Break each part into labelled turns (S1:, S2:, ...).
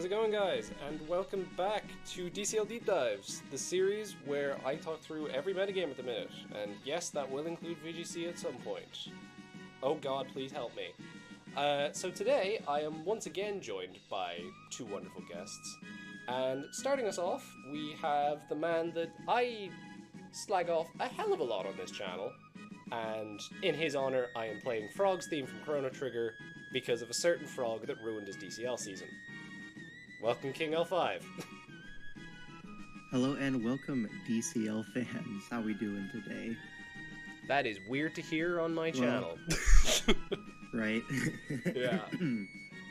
S1: it going, guys? And welcome back to DCL Deep Dives, the series where I talk through every metagame at the minute. And yes, that will include VGC at some point. Oh god, please help me. So today, I am once again joined by two wonderful guests. And starting us off, we have the man that I slag off a hell of a lot on this channel. And in his honor, I am playing Frog's theme from Chrono Trigger because of a certain frog that ruined his DCL season. Welcome, King L5.
S2: Hello and welcome, DCL fans. How we doing today?
S1: That is weird to hear on my channel.
S2: Right?
S1: Yeah.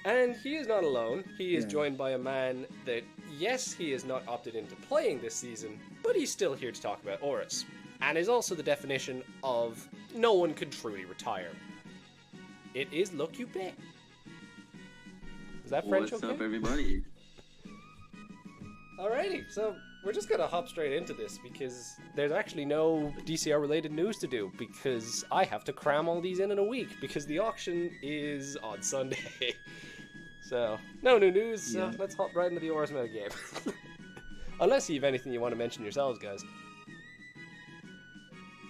S1: And he is not alone. He is joined by a man that, yes, he has not opted into playing this season, but he's still here to talk about ORAS, and is also the definition of no one could truly retire. It is Loqp. Is that French?
S3: What's
S1: okay?
S3: up, everybody?
S1: Alrighty, so we're just gonna hop straight into this because there's actually no DCR related news to do because I have to cram all these in a week because the auction is on Sunday. So, no new news, so let's hop right into the ORAS metagame. Unless you have anything you want to mention yourselves, guys.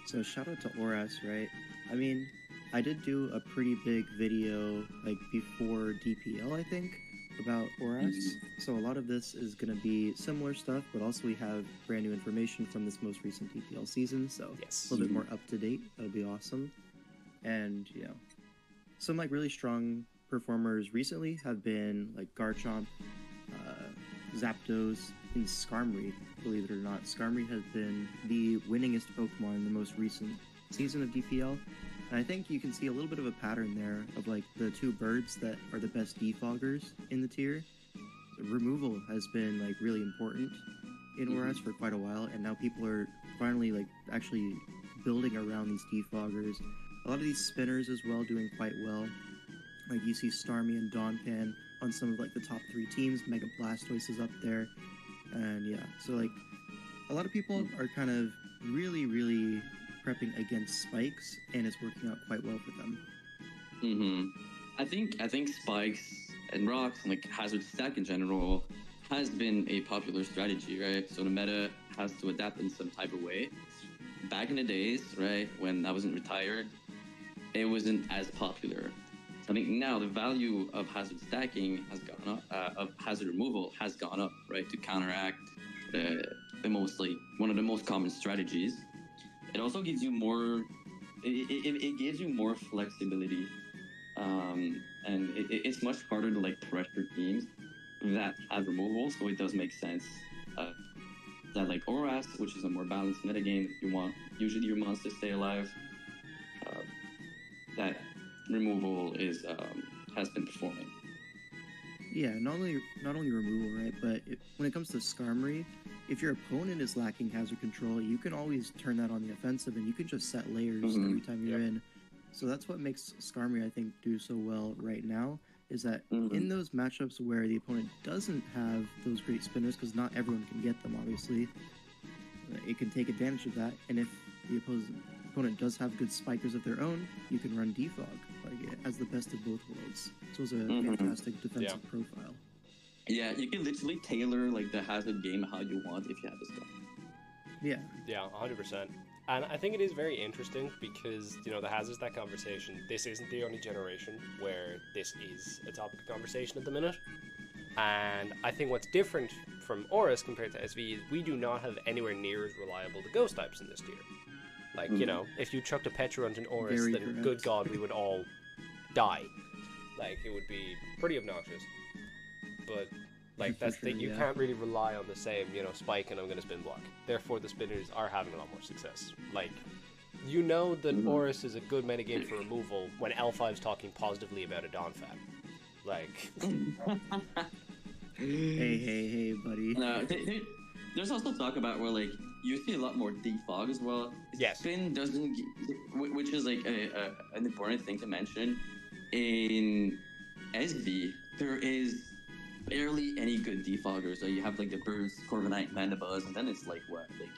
S2: So shout out to ORAS, right? I mean, I did do a pretty big video, like, before DPL, I think, about ORAS. So a lot of this is going to be similar stuff, but also we have brand new information from this most recent DPL season, so
S1: yes,
S2: a little bit more up to date. That'll be awesome. And, you know, some, like, really strong performers recently have been, like, Garchomp, Zapdos, and Skarmory, believe it or not. Skarmory has been the winningest Pokemon in the most recent season of DPL. And I think you can see a little bit of a pattern there of, like, the two birds that are the best defoggers in the tier. Removal has been, like, really important in ORAS for quite a while, and now people are finally, like, actually building around these defoggers. A lot of these spinners as well doing quite well. Like, you see Starmie and Donphan on some of, like, the top 3 teams. Mega Blastoise is up there. And, yeah, so, like, a lot of people are kind of really prepping against spikes, and it's working out quite well for them.
S3: I think spikes and rocks and, like, hazard stack in general has been a popular strategy, right? So the meta has to adapt in some type of way. Back in the days, right, when I wasn't retired, it wasn't as popular. I think now the value of hazard stacking has gone up, of hazard removal has gone up, right, to counteract the most, like, one of the most common strategies. It also gives you more, it gives you more flexibility, and it's much harder to, like, pressure teams that have removal, so it does make sense that, like, ORAS, which is a more balanced metagame, you want usually your monsters stay alive, that removal is has been performing.
S2: Yeah, not only removal, right? But when it comes to Skarmory, if your opponent is lacking hazard control, you can always turn that on the offensive, and you can just set layers every time you're in. So that's what makes Skarmory, I think, do so well right now. Is that in those matchups where the opponent doesn't have those great spinners, because not everyone can get them, obviously, it can take advantage of that. And if the opponent does have good spikers of their own, you can run defog. Like, it has the best of both worlds. So it's a fantastic defensive profile.
S3: Yeah, you can literally tailor, like, the hazard game how you want if you have this guy.
S2: Yeah.
S1: Yeah, 100%. And I think it is very interesting because, you know, the hazard stack conversation, this isn't the only generation where this is a topic of conversation at the minute. And I think what's different from ORAS compared to SV is we do not have anywhere near as reliable the ghost types in this tier. Like, you know, if you chucked a Pecharunt in ORAS,
S2: Very
S1: then
S2: correct.
S1: good god, we would all die. Like, it would be pretty obnoxious. But, like, that's the thing, you can't really rely on the same, you know, spike and I'm gonna spin block. Therefore, the spinners are having a lot more success. Like, you know that ORAS is a good metagame for removal when L5's talking positively about a Donphan. Like...
S2: Hey, buddy.
S3: There's also talk about where, like, you see a lot more defog as well.
S1: Yes.
S3: Spin doesn't, which is, like, an important thing to mention. In SV, there is barely any good defoggers. So you have, like, the Birds, Corviknight, Mandibuzz, and then it's like what, like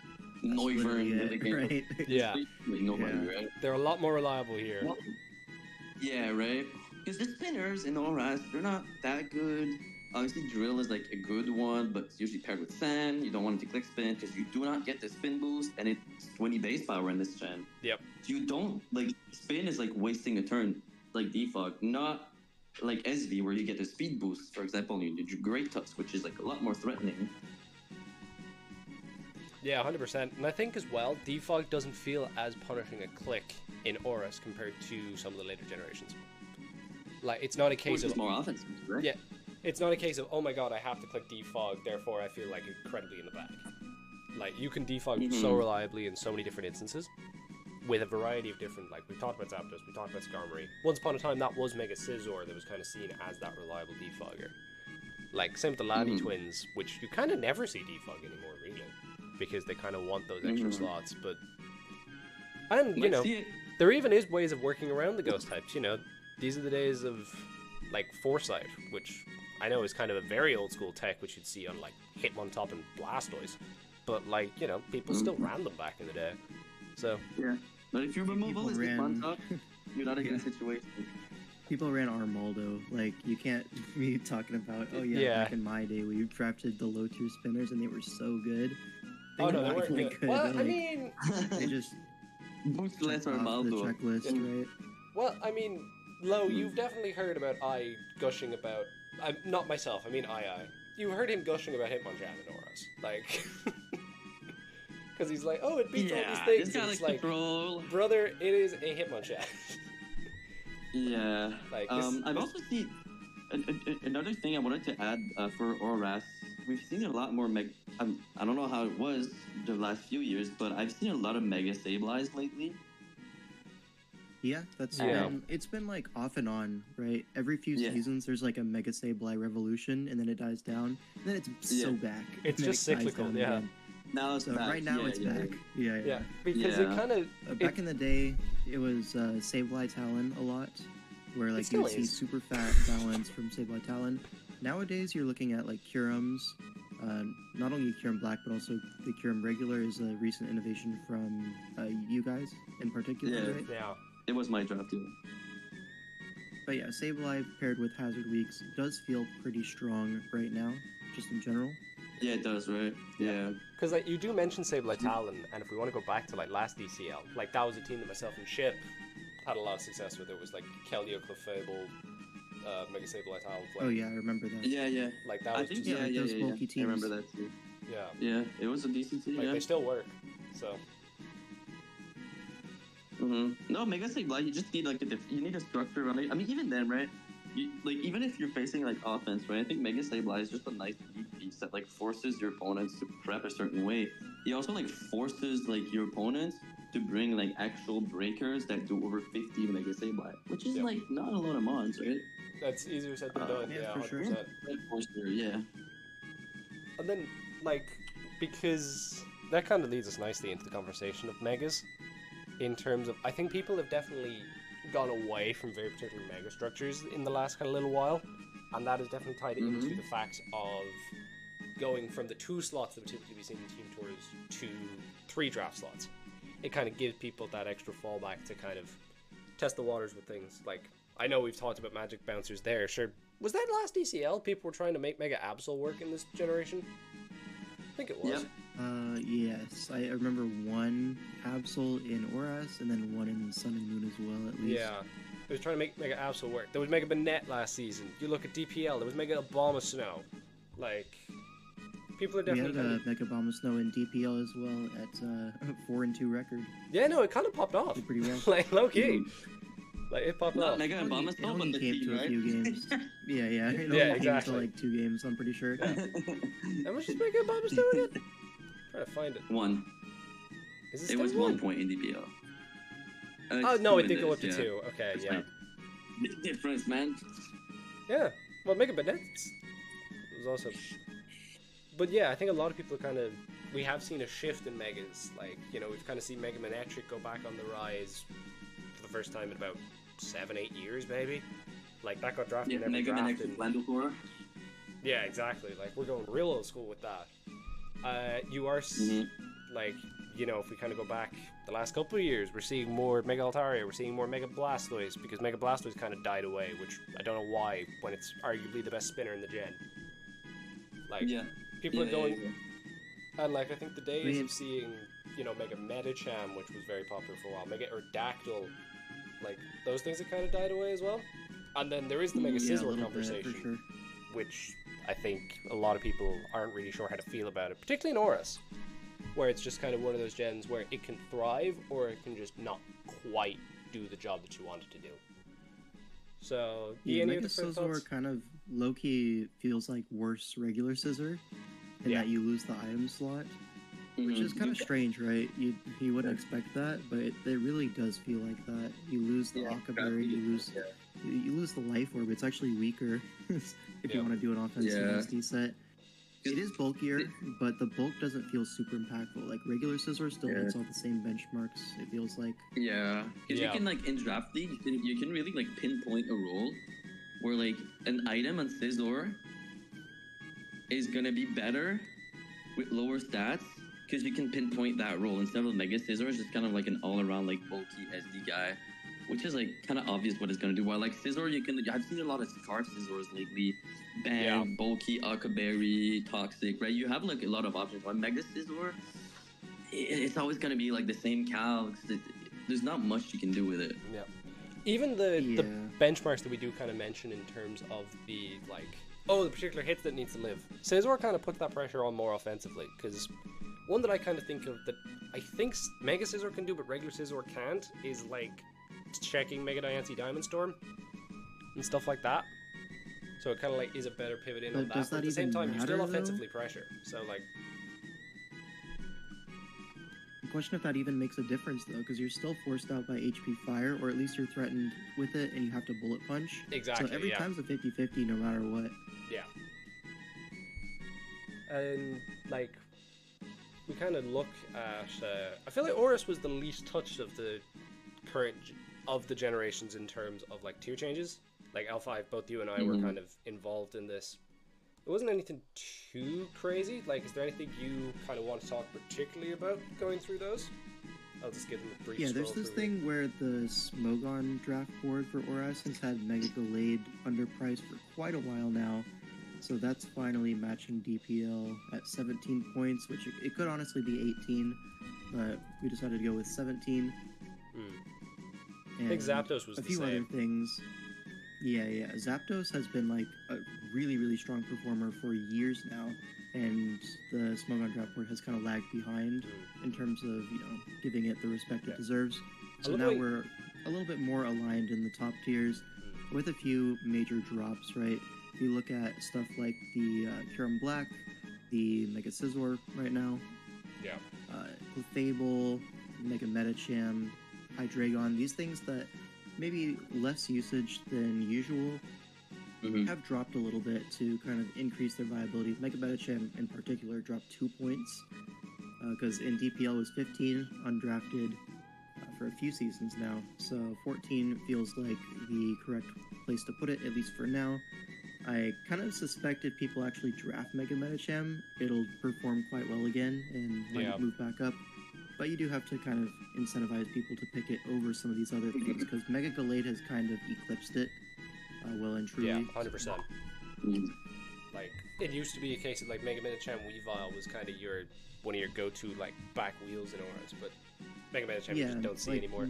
S3: Noivern,
S2: right?
S3: Yeah, nobody, right?
S1: They're a lot more reliable here.
S3: Well, yeah, right. Because the spinners in ORAS, they're not that good. obviously drill is like a good one, but it's usually paired with sand. You don't want it to click spin because you do not get the spin boost, and it's 20 base power in this gen.
S1: Yep.
S3: So you don't like spin is like wasting a turn, like defog, not like SV where you get the speed boost. For example, you do Great Tusk, which is like a lot more threatening.
S1: Yeah, 100%. And I think as well, defog doesn't feel as punishing a click in ORAS compared to some of the later generations. Like, it's not a case of
S3: more offensive, right?
S1: Yeah, it's not a case of, oh my god, I have to click defog, therefore I feel like incredibly in the bag. Like, you can defog so reliably in so many different instances, with a variety of different, like, we've talked about Zapdos, we talked about Skarmory. Once upon a time, that was Mega Scizor that was kind of seen as that reliable defogger. Like, same with the Lally twins, which you kind of never see defog anymore, really, because they kind of want those extra slots, but... And, you know, there even is ways of working around the ghost types, you know. These are the days of, like, Foresight, which I know is kind of a very old-school tech, which you'd see on, like, Hitmontop and Blastoise. But, like, you know, people still ran them back in the day. So...
S3: Yeah. But if you remove all this Hitmontop, you're not in a good situation.
S2: People ran Armaldo. Like, you can't be talking about, oh yeah, back in my day we drafted the low-tier spinners and they were so good. They
S1: weren't good. Well, I mean...
S2: They just...
S3: Boost less
S2: off the
S3: Armaldo.
S2: checklist, right?
S1: Well, I mean... Lo, you've definitely heard about I gushing about... not myself, I mean I. You heard him gushing about Hitmonchan in ORAS. Like... Because he's like, oh, it beats all these things. And it's like, brother, it is a Hitmonchan.
S3: Yeah.
S1: Like,
S3: I've also seen... another thing I wanted to add for ORAS, we've seen a lot more I don't know how it was the last few years, but I've seen a lot of Mega Sableyes lately.
S2: Yeah, that's it's been like off and on, right? Every few seasons there's like a Mega Sableye revolution and then it dies down, and then it's so back.
S1: It's just cyclical, again.
S3: Now it's back.
S2: Right now it's back. Yeah.
S1: Because it kind of...
S2: back in the day, it was Sableye Talon a lot, where like you would see super fat balance from Sableye Talon. Nowadays you're looking at like Curums, not only Curum Black, but also the Curum Regular is a recent innovation from you guys in particular, right?
S1: Yeah.
S3: It was my draft too.
S2: But yeah, Sableye paired with Hazard Weeks does feel pretty strong right now, just in general.
S3: Yeah, it does, right? Yeah.
S1: Because like you do mention Sableye Talon, and if we want to go back to like last DCL, like that was a team that myself and Ship had a lot of success with. It was like Keldeo, Clefable, Mega Sableye Talon.
S2: Oh yeah, I remember that.
S3: Yeah.
S1: Like that was
S3: those
S2: bulky teams.
S3: I remember that too.
S1: Yeah,
S3: it was a decent team.
S1: Like they still work, so.
S3: No, Mega Sableye, you just need like you need a structure around it. I mean, even then, right? Like even if you're facing like offense, right? I think Mega Sableye is just a nice piece that like forces your opponents to prep a certain way. He also like forces like your opponents to bring like actual breakers that do over 50 Mega Sableye, which is like not a lot of mons, right?
S1: That's easier said than done. Yeah,
S2: for
S1: 100%.
S2: sure.
S3: Yeah.
S1: And then like because that kind of leads us nicely into the conversation of megas. In terms of, I think people have definitely gone away from very particular mega structures in the last kind of little while, and that is definitely tied into the facts of going from the 2 slots that would typically be seen in Team Tours to 3 draft slots. It kind of gives people that extra fallback to kind of test the waters with things. Like, I know we've talked about Magic Bouncers there, sure. Was that last DCL? People were trying to make Mega Absol work in this generation? I think it was.
S3: Yep.
S2: Yes. I remember one Absol in ORAS, and then one in Sun and Moon as well, at least.
S1: Yeah. They was trying to make Mega Absol work. There was Mega Banette last season. You look at DPL, there was Mega Abomasnow. Like, people are definitely...
S2: We had Mega Abomasnow in DPL as well at 4-2 record.
S1: Yeah, no, it kind of popped off.
S2: Did pretty well.
S1: Like, low-key. Like, it popped off.
S3: Mega Abomasnow, but the
S2: came to
S3: right?
S2: a few games. Yeah. It
S1: yeah,
S2: only
S1: exactly.
S2: came to like 2 games, I'm pretty sure.
S1: Yeah. How much is Mega Abomasnow again? Trying to find it.
S3: 1.
S1: Is it
S3: It was
S1: 1
S3: 1 point in DPL.
S1: Oh, no, it did go up to 2. Okay,
S3: It's
S1: yeah.
S3: like, big difference, man.
S1: Yeah. Well, Mega Banette was also... But yeah, I think a lot of people are kind of... We have seen a shift in Megas. Like, you know, we've kind of seen Mega Manetric go back on the rise for the first time in about 7-8 years, maybe. Like, that got drafted in every
S3: Mega
S1: draft.
S3: Manetric Landopora.
S1: Yeah, exactly. Like, we're going real old school with that. You are... Like, you know, if we kind of go back the last couple of years, we're seeing more Mega Altaria, we're seeing more Mega Blastoise, because Mega Blastoise kind of died away, which I don't know why, when it's arguably the best spinner in the gen. Like,
S3: Yeah.
S1: people are going,
S3: yeah.
S1: and like I think the days
S2: mean-
S1: of seeing, you know, Mega Medicham, which was very popular for a while, Mega or Dactyl, like those things have kind of died away as well. And then there is the Mega
S2: Yeah, a
S1: Scizor
S2: little
S1: conversation,
S2: bit, for sure.
S1: which I think a lot of people aren't really sure how to feel about it, particularly in ORAS, where it's just kind of one of those gens where it can thrive or it can just not quite do the job that you want it to do. So,
S2: Yeah,
S1: any
S2: Mega
S1: other thoughts?
S2: Scizor kind of low-key feels like worse regular Scizor, in
S1: Yeah.
S2: that you lose the item slot, which is kind of strange, right? You wouldn't expect that, but it really does feel like that. You lose the Akaberry, you lose the Life Orb. It's actually weaker if you want to do an offensive SD set. It is bulkier, but the bulk doesn't feel super impactful. Like regular Scizor still hits all the same benchmarks. It feels like.
S3: Yeah, because you can like in draft league, you can really like pinpoint a role where like an item on Scizor is gonna be better with lower stats because you can pinpoint that role instead of Mega Scizor is just kind of like an all-around like bulky SD guy, which is like kind of obvious what it's gonna do. While like Scizor, I've seen a lot of Scarf Scizors lately, bulky, Akaberry, Toxic, right? You have like a lot of options. While Mega Scizor, it's always gonna be like the same calcs. There's not much you can do with it.
S1: Yeah. Even the benchmarks that we do kind of mention in terms of the like, the particular hits that needs to live. Scizor kind of puts that pressure on more offensively, because one that I kind of think of that I think Mega Scizor can do but regular Scizor can't is like checking Mega Diancie Diamond Storm and stuff like that. So it kind of like is a better pivot in on that. But at the same time, you still offensively pressure. So like,
S2: The question if that even makes a difference though, because you're still forced out by HP Fire, or at least you're threatened with it, and you have to bullet punch.
S1: Exactly.
S2: So every time's a 50-50 no matter what.
S1: Yeah. And like, we kind of look at. I feel like ORAS was the least touched of the current of the generations in terms of like tier changes. Like L5, both you and I were kind of involved in this. It wasn't anything too crazy. Like, is there anything you kind of want to talk particularly about going through those? I'll just give them a brief.
S2: Yeah, there's this thing where the Smogon draft board for ORAS has had Mega Gallade underpriced for quite a while now. So that's finally matching DPL at 17 points, which it could honestly be 18, but we decided to go with 17.
S1: I think Zapdos was
S2: a few other things. Yeah. Zapdos has been like a really, really strong performer for years now, and the Smogon draft board has kind of lagged behind in terms of, giving it the respect it deserves. So now we're a little bit more aligned in the top tiers with a few major drops, right? If you look at stuff like the Kyurem Black, the Mega Scizor right now, Clefable, Mega Medicham, Hydreigon, these things that maybe less usage than usual have dropped a little bit to kind of increase their viability. Mega Medicham in particular dropped 2 points because in DPL was 15 undrafted for a few seasons now, so 14 feels like the correct place to put it, at least for now. I kind of suspect if people actually draft Mega Medicham, it'll perform quite well again and might move back up. But you do have to kind of incentivize people to pick it over some of these other things, because Mega Gallade has kind of eclipsed it well and truly.
S1: Yeah, 100%. Like, it used to be a case of like Mega Medicham Weavile was kind of one of your go-to like back wheels in ORAS, but Mega Medicham you just don't see anymore.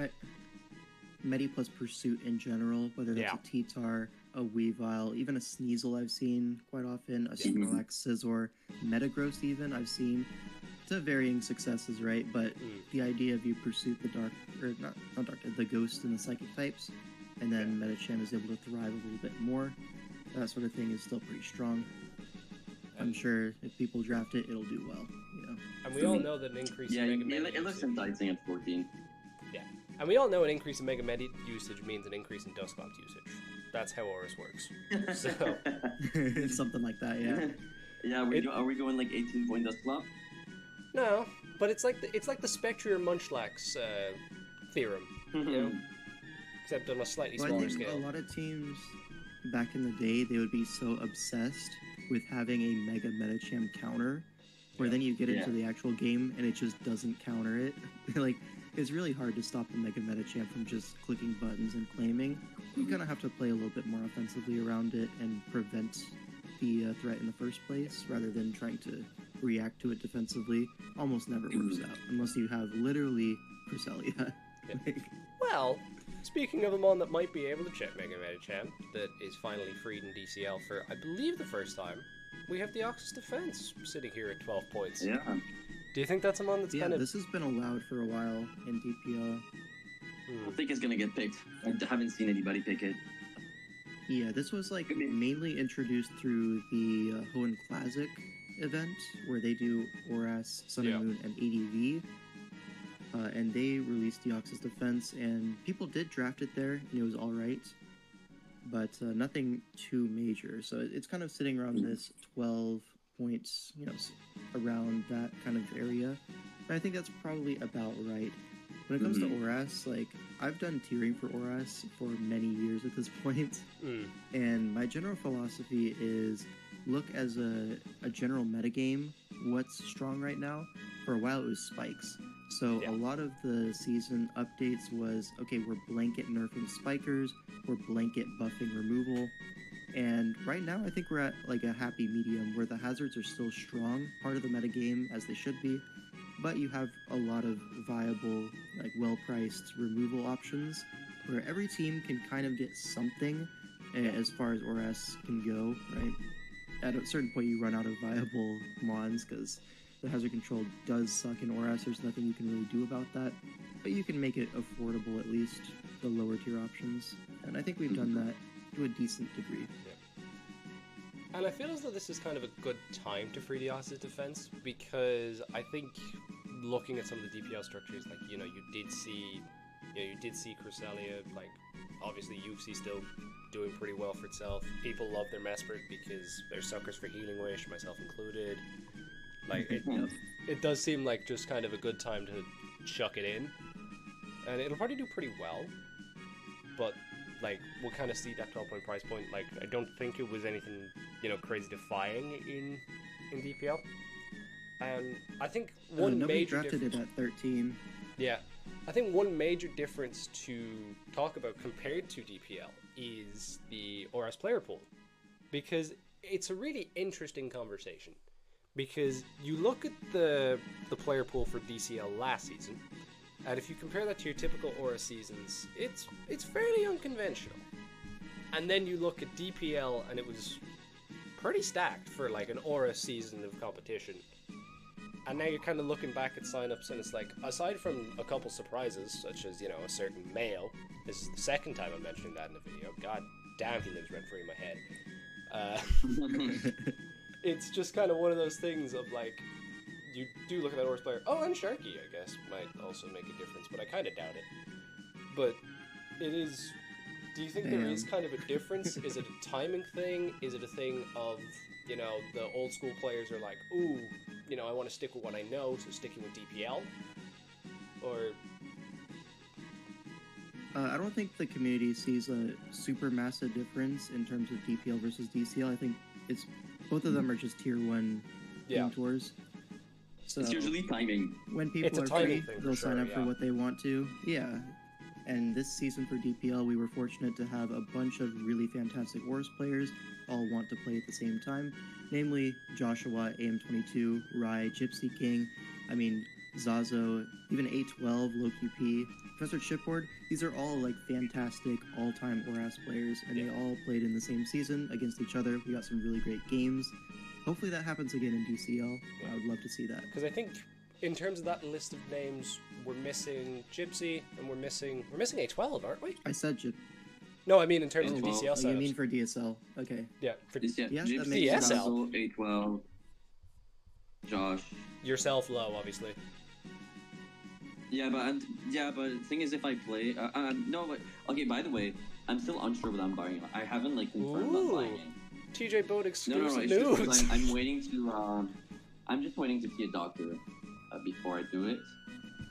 S2: Medi plus Pursuit in general, whether that's a T-Tar, a Weavile, even a Sneasel I've seen quite often, a Snorlax, Scizor, Metagross even I've seen. To varying successes, right? But the idea of you pursuit the dark, or not dark, the ghost and the psychic types, and then Medicham is able to thrive a little bit more. That sort of thing is still pretty strong. I'm sure if people draft it, it'll do well.
S1: And we all know that an increase in Mega Medi
S3: it looks enticing at 14.
S1: Yeah, and we all know an increase in Mega Medi usage means an increase in Dusclops usage. That's how ORAS works. So
S2: it's something like that, yeah.
S3: Yeah, are we going like 18-point Dusclops?
S1: No, but it's like the Spectrier Munchlax theorem, except on a slightly smaller scale.
S2: A lot of teams back in the day, they would be so obsessed with having a Mega Medicham counter, where then you get into the actual game and it just doesn't counter it. Like, it's really hard to stop the Mega Medicham from just clicking buttons and claiming. You kind of have to play a little bit more offensively around it and prevent the threat in the first place, rather than trying to react to it defensively, almost never works out, unless you have literally Cresselia.
S1: Yeah. Well, speaking of a mon that might be able to check Mega Medicham, that is finally freed in DCL for, I believe, the first time, we have the Oxus Defense sitting here at 12 points.
S3: Yeah.
S1: Do you think that's a mon that's kind of...
S2: this has been allowed for a while in DPL.
S3: I don't think it's gonna get picked. I haven't seen anybody pick it.
S2: Yeah, this was like mainly introduced through the Hoenn Classic event, where they do ORAS, Sun and Moon, and ADV. And they released the Oxus Defense, and people did draft it there, and it was alright. But nothing too major. So it's kind of sitting around this 12 points, around that kind of area. And I think that's probably about right. When it comes to ORAS, like, I've done tiering for ORAS for many years at this point. And my general philosophy is look as a general metagame, what's strong right now. For a while it was spikes. So a lot of the season updates was, okay, we're blanket nerfing spikers, we're blanket buffing removal. And right now I think we're at like a happy medium where the hazards are still strong, part of the metagame as they should be. But you have a lot of viable, like well-priced removal options where every team can kind of get something as far as ORAS can go, right? At a certain point you run out of viable mons because the hazard control does suck in ORAS. There's nothing you can really do about that. But you can make it affordable, at least, the lower tier options. And I think we've done that to a decent degree.
S1: And I feel as though this is kind of a good time to free the Oxus Defense, because I think looking at some of the DPL structures, like, you did see Cresselia, like, obviously UC still doing pretty well for itself. People love their Mesprit because they're suckers for Healing Wish, myself included. Like, it does seem like just kind of a good time to chuck it in. And it'll probably do pretty well, but like, we'll kind of see that 12-point price point. Like, I don't think it was anything, crazy defying in DPL. And I think one major
S2: drafted it at 13.
S1: Yeah. I think one major difference to talk about compared to DPL is the ORAS player pool. Because it's a really interesting conversation. Because you look at the player pool for DCL last season, and if you compare that to your typical ORAS seasons, it's fairly unconventional. And then you look at DPL, and it was pretty stacked for like an ORAS season of competition. And now you're kind of looking back at signups, and it's like, aside from a couple surprises, such as, a certain male, this is the second time I'm mentioning that in the video. God damn, he lives rent-free in my head. It's just kind of one of those things of like, you do look at that ORAS player. Oh, and Sharky, I guess, might also make a difference, but I kind of doubt it. But it is... Do you think there is kind of a difference? Is it a timing thing? Is it a thing of, the old school players are like, ooh, I want to stick with what I know, so sticking with DPL? Or...
S2: I don't think the community sees a super massive difference in terms of DPL versus DCL. I think it's... Both of them are just tier 1 game tours. So
S3: it's usually timing.
S2: When people are free, they'll sign up for what they want to. Yeah. And this season for DPL, we were fortunate to have a bunch of really fantastic ORAS players all want to play at the same time. Namely, Joshua, AM22, Rai, Gypsy King, Zazo, even A12, Loqp, Professor Chipboard. These are all like fantastic all-time ORAS players, and they all played in the same season against each other. We got some really great games. Hopefully that happens again in DCL. I would love to see that.
S1: Because I think in terms of that list of names, we're missing Gypsy, and we're missing A12, aren't we?
S2: I said Gypsy.
S1: No, I mean in terms of DCL signups.
S2: You mean for DSL? Okay.
S1: Yeah, for
S3: Gypsy,
S2: that makes sense.
S3: A12, Josh.
S1: Yourself, Low, obviously.
S3: Yeah, but the thing is, if I play, okay. By the way, I'm still unsure what I'm buying. I haven't confirmed I'm buying it.
S1: TJ Boat exclusive
S3: No,
S1: news.
S3: I'm waiting to. I'm just waiting to see a doctor before I do it,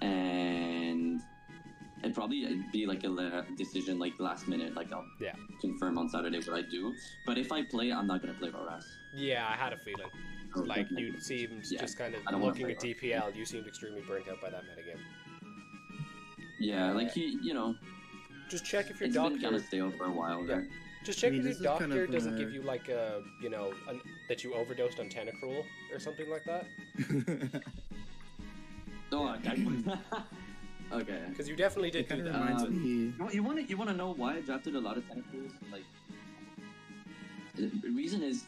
S3: and it'd probably be like a decision last minute. I'll confirm on Saturday what I do. But if I play, I'm not gonna play ORAS.
S1: Yeah, I had a feeling. You seemed just kind of looking at DPL. You seemed extremely burnt out by that metagame.
S3: Yeah,
S1: just check if your
S3: it's
S1: doctor...
S3: been kind of stale for a while, right?
S1: Just check
S2: I mean,
S1: if
S2: this
S1: your
S2: is kind
S1: doctor
S2: of,
S1: doesn't give you like a, that you overdosed on Tentacruel or something like that.
S3: Oh, okay. Okay.
S1: Because you definitely did
S2: It kind
S1: do
S2: of
S1: that.
S2: reminds me.
S3: You wanna know why I drafted a lot of tentacles? Like, the reason is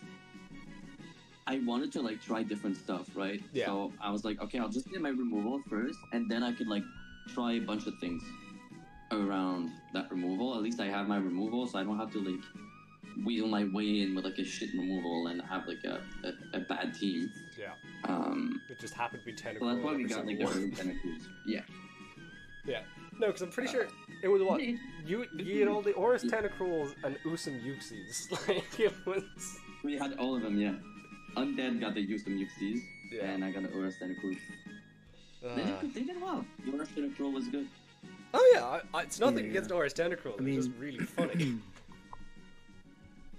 S3: I wanted to like try different stuff, right?
S1: Yeah.
S3: So I was like, okay, I'll just get my removal first, and then I could like try a bunch of things around that removal. At least I have my removal, so I don't have to like wheel my way in with like a shit removal and have like a bad team.
S1: Yeah. It just happened to be Tentacruel.
S3: So that's why we
S1: every
S3: got like
S1: single
S3: the
S1: one.
S3: early tentacles. Yeah.
S1: Yeah. No, because I'm pretty sure it was what? You had all the ORAS Tentacruels and Usum Uxies. Like, it was...
S3: We had all of them, yeah. Undead got the Usum Uxies,
S1: Yeah.
S3: and I got the ORAS tentacles. They did well. The ORAS tentacruel was good.
S1: Oh yeah, it's nothing
S2: Yeah.
S1: against ORAS Tentacruel.
S2: I mean-
S1: It's just really funny.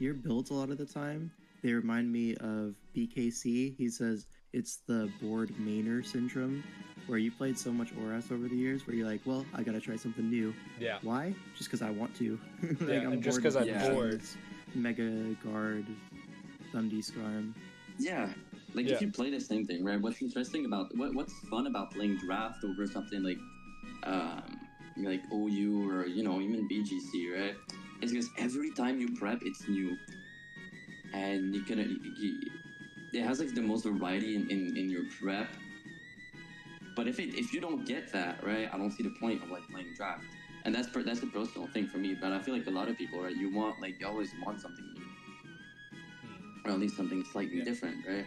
S2: Your builds a lot of the time, they remind me of BKC. He says it's the bored mainer syndrome, where you played so much ORAS over the years, where you're like, well, I gotta try something new.
S1: Yeah.
S2: Why? Just because I want to. Like,
S1: Yeah, and just 'cause I'm bored.
S2: Mega Guard, Dundee Scarm.
S3: Yeah. Like,
S1: Yeah.
S3: if you play the same thing, right? What's interesting about... What's fun about playing draft over something like OU or, even BGC, right? Is because every time you prep, it's new. And you can... it has, like, the most variety in your prep. But if you don't get that, right, I don't see the point of, like, playing draft. And that's a personal thing for me. But I feel like a lot of people, right, you always want something new. Or at least something slightly different, right?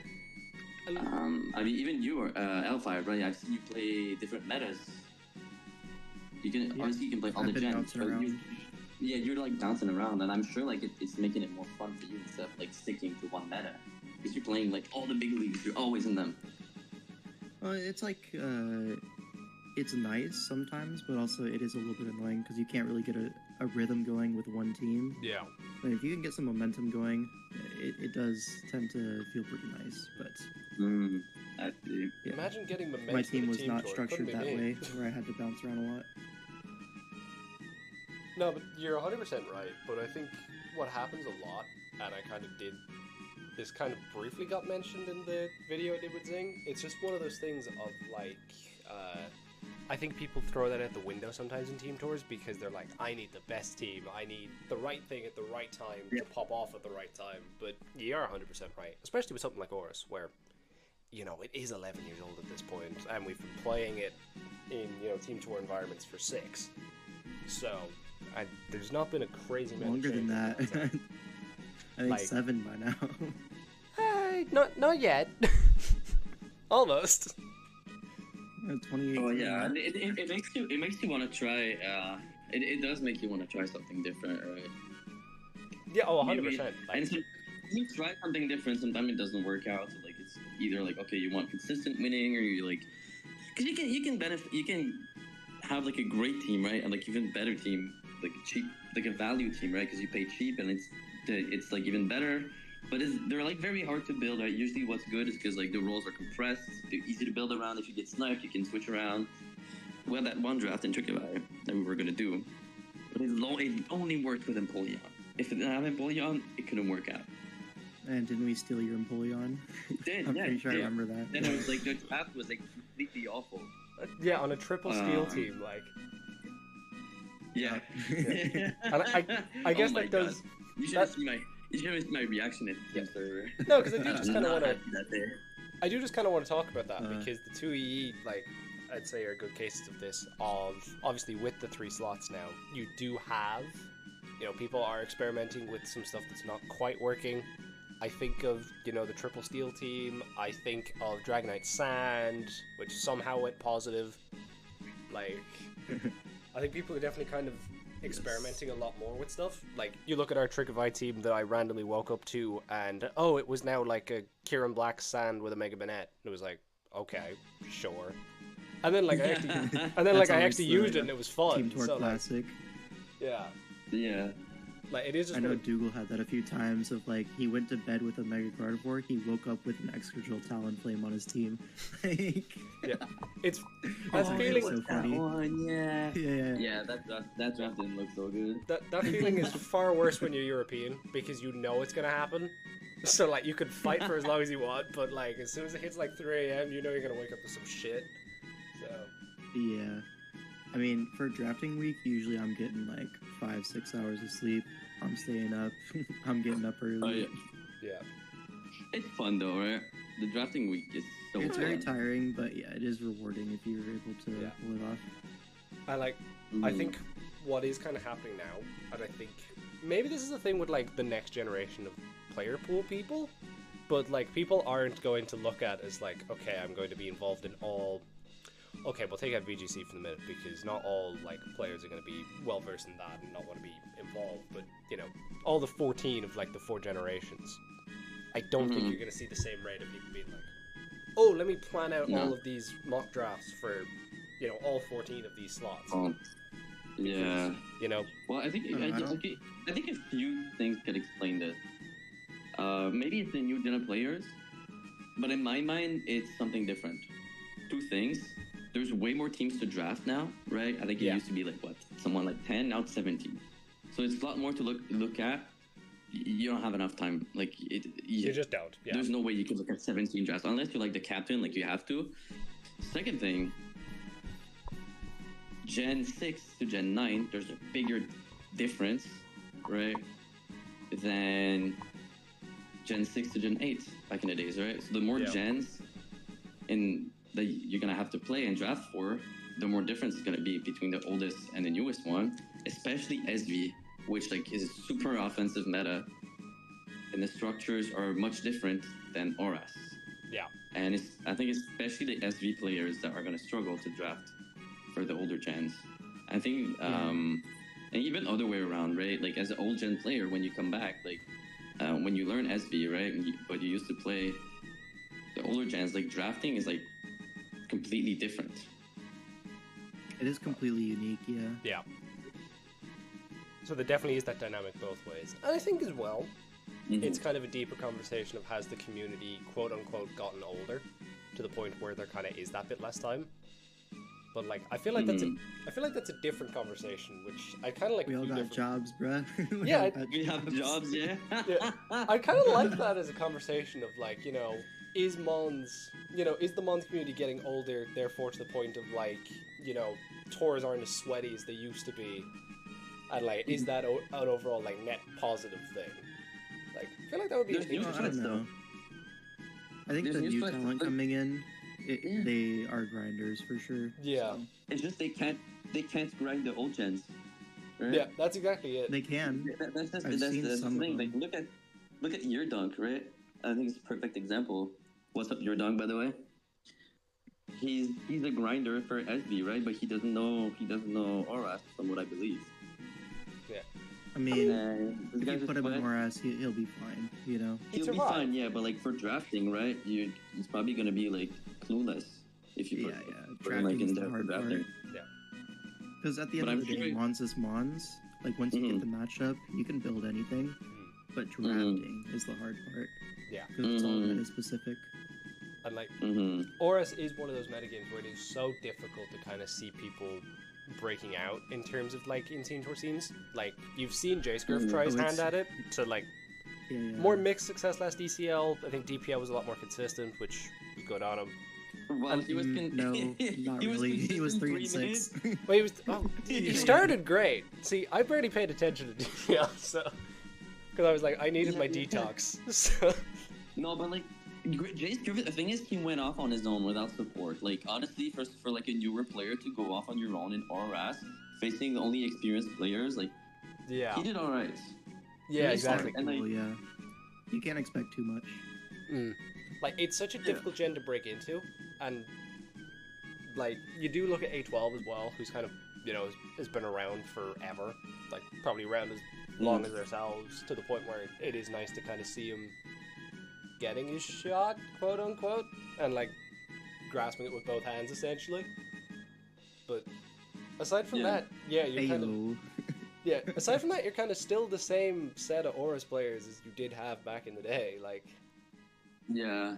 S3: I mean, even you, L5, right? I've seen you play different metas. You can obviously you can play all
S2: I've
S3: the
S2: been
S3: gens,
S2: bouncing
S3: but
S2: around.
S3: you're like bouncing around, and I'm sure like it's making it more fun for you instead of like sticking to one meta, because you're playing like all the big leagues. You're always in them.
S2: It's like, it's nice sometimes, but also it is a little bit annoying because you can't really get a rhythm going with one team.
S1: Yeah.
S2: But if you can get some momentum going, it does tend to feel pretty nice. But
S3: I see.
S2: yeah.
S1: Imagine getting momentum.
S2: My team
S1: in a
S2: was
S1: team
S2: not
S1: tour.
S2: structured
S1: Couldn't
S2: that
S1: be me.
S2: way, where I had to bounce around a lot.
S1: No, but you're 100% right. But I think what happens a lot, and I kind of did, this kind of briefly got mentioned in the video I did with Zing. It's just one of those things of like, I think people throw that at the window sometimes in team tours because they're like, I need the best team, I need the right thing at the right time to pop off at the right time. But you are 100% right, especially with something like ORAS, where, it is 11 years old at this point, and we've been playing it in, team tour environments for 6. So, there's not been a crazy amount
S2: Longer
S1: of
S2: than that.
S1: change in time.
S2: I think
S1: Like-
S2: 7 by now.
S1: Not yet. Almost.
S2: 28.
S3: Oh yeah, it makes you want to try. It does make you want to try something different, right?
S1: Yeah, 100%.
S3: Maybe- And so you try something different. Sometimes it doesn't work out. So like it's either like okay, you want consistent winning, or you like because you can benefit. You can have like a great team, right? And like even better team, like cheap, like a value team, right? Because you pay cheap, and it's like even better. But they're like very hard to build, right? Usually what's good is because like the roles are compressed, they're easy to build around. If you get sniped, you can switch around. We had that one draft in Trickevar that we were gonna do, but it only worked with Empoleon. If it didn't have Empoleon, it couldn't work out.
S2: And didn't we steal your Empoleon?
S3: It did,
S2: I'm
S3: yeah,
S2: pretty sure I
S3: yeah.
S2: remember that.
S3: Then it was like the draft was like completely awful.
S1: Yeah, on a triple steal team, like.
S3: Yeah.
S1: And I guess
S3: Oh my
S1: that does.
S3: God. You should have seen my reaction at the team server.
S1: No, because I do just kind of
S3: Not
S1: want to.
S3: happy that day.
S1: I do just kind of want to talk about that
S2: Uh.
S1: because the 2EE, like, I'd say are good cases of this. Of obviously with the 3 slots now, you do have, people are experimenting with some stuff that's not quite working. I think of, the triple steal team. I think of Dragonite Sand, which somehow went positive. Like, I think people are definitely kind of experimenting a lot more with stuff. Like, you look at our Trickevar team that I randomly woke up to, and it was now like a Kieran Black Sand with a Mega Banette. It was like, okay, sure. And then like I actually,
S2: That's
S1: I
S2: always
S1: actually
S2: the
S1: used it, and it was fun.
S2: Team Tour
S1: So, like,
S2: Classic.
S1: yeah.
S3: Yeah.
S1: Like, it is just
S2: I know
S1: one of-
S2: Dougal had that a few times of like he went to bed with a Mega Gardevoir, he woke up with an Excadrill Talonflame on his team. Like,
S1: yeah, it's that
S2: Oh,
S1: feeling.
S2: it's so
S3: That
S2: funny.
S3: one, yeah.
S2: yeah.
S3: Yeah, that draft didn't look so good.
S1: That feeling is far worse when you're European because you know it's gonna happen. So like you could fight for as long as you want, but like as soon as it hits like 3 a.m., you know you're gonna wake up to some shit. So
S2: Yeah. I mean, for drafting week, usually I'm getting like 5-6 hours of sleep. I'm staying up. I'm getting up early.
S3: Oh yeah,
S1: yeah,
S3: it's fun though, right? The drafting week is so
S2: It's
S3: fun.
S2: very tiring, but yeah, it is rewarding if you're able to
S1: Yeah.
S2: pull it off.
S1: I like. I think what is kind of happening now, and I think maybe this is the thing with like the next generation of player pool people, but like people aren't going to look at as like, okay, I'm going to be involved in all. Okay, we'll take out VGC for the minute because not all like players are going to be well versed in that and not want to be involved. But you know, all the 14 of like the 4 generations, I don't think you're going to see the same rate of people being like, oh, let me plan out all of these mock drafts for, you know, all 14 of these slots.
S3: Yeah.
S1: You know,
S3: Well, I think I think a few things could explain this. Maybe it's the new gen of players, but in my mind, it's something different. 2 things. There's way more teams to draft now, right? I think it used to be like what, someone like 10, now it's 17. So it's a lot more to look at. You don't have enough time. Like
S1: you just don't. Yeah.
S3: There's no way you can look at 17 drafts unless you're like the captain, like you have to. Second thing, Gen 6 to Gen 9, there's a bigger difference, right? Than Gen 6 to Gen 8 back in the days, right? So the more gens that you're gonna have to play and draft for, the more difference is gonna be between the oldest and the newest one, especially SV, which like is a super offensive meta, and the structures are much different than ORAS.
S1: Yeah.
S3: And I think especially the SV players that are gonna struggle to draft for the older gens. I think, and even other way around, right? Like as an old gen player, when you come back, like when you learn SV, right? But you used to play the older gens, like drafting is like completely different.
S2: It is completely unique, yeah.
S1: Yeah. So there definitely is that dynamic both ways. And I think as well, it's kind of a deeper conversation of has the community, quote unquote, gotten older to the point where there kind of is that bit less time. But like, I feel like that's a different conversation, which I kind of like.
S2: We all got jobs, bruh.
S1: Yeah,
S3: we have jobs, yeah.
S1: Yeah. I kind of like that as a conversation of like, you know, is the Mons community getting older, therefore to the point of like, you know, tours aren't as sweaty as they used to be, and like, is that an overall like net positive thing? Like, I feel like that would be interesting.
S2: I don't know. I think the new talent coming in, they are grinders for sure.
S1: Yeah.
S2: So.
S3: It's just they can't grind the old gens. Right?
S1: Yeah, that's exactly it.
S2: They can.
S3: That's the
S2: some
S3: thing.
S2: of
S3: Like look at your dunk, right? I think it's a perfect example. What's up, your dunk, by the way? He's a grinder for SB, right? But he doesn't know ORAS, from what I believe.
S1: Yeah.
S2: I mean, if you put him in ORAS, he'll be fine. You know.
S3: He'll be fine, yeah. But like for drafting, right? He's probably gonna be like clueless if you put him like in there for drafting.
S1: Yeah.
S2: Because at the end of the day, Mons is Mons. Like once you get the matchup, you can build anything. But drafting is the hard part.
S1: Yeah.
S2: Because it's all meta specific.
S1: And like, ORAS is one of those metagames where it is so difficult to kind of see people breaking out in terms of like in scene tour scenes. Like you've seen J-Scurf try his hand at it, so like more mixed success last DCL. I think DPL was a lot more consistent, which was good on him.
S3: Well, he was
S2: no, not really. He was 3-6.
S1: Well, he started great. See, I barely paid attention to DPL, so because I was like, I needed my detox. So.
S3: No, but like. J-Scurf, the thing is, he went off on his own without support. Like, honestly, for like a newer player to go off on your own in ORAS, facing only experienced players, like, he did alright.
S1: Yeah, exactly.
S2: And you can't expect too much.
S1: Like, it's such a difficult gen to break into, and like, you do look at A12 as well, who's kind of, you know, has been around forever, like, probably around as long as ourselves, to the point where it is nice to kind of see him getting his shot, quote unquote, and like grasping it with both hands essentially. But aside from that, you're kind of Yeah, aside from that, you're kind of still the same set of ORAS players as you did have back in the day. Like,
S3: Yeah.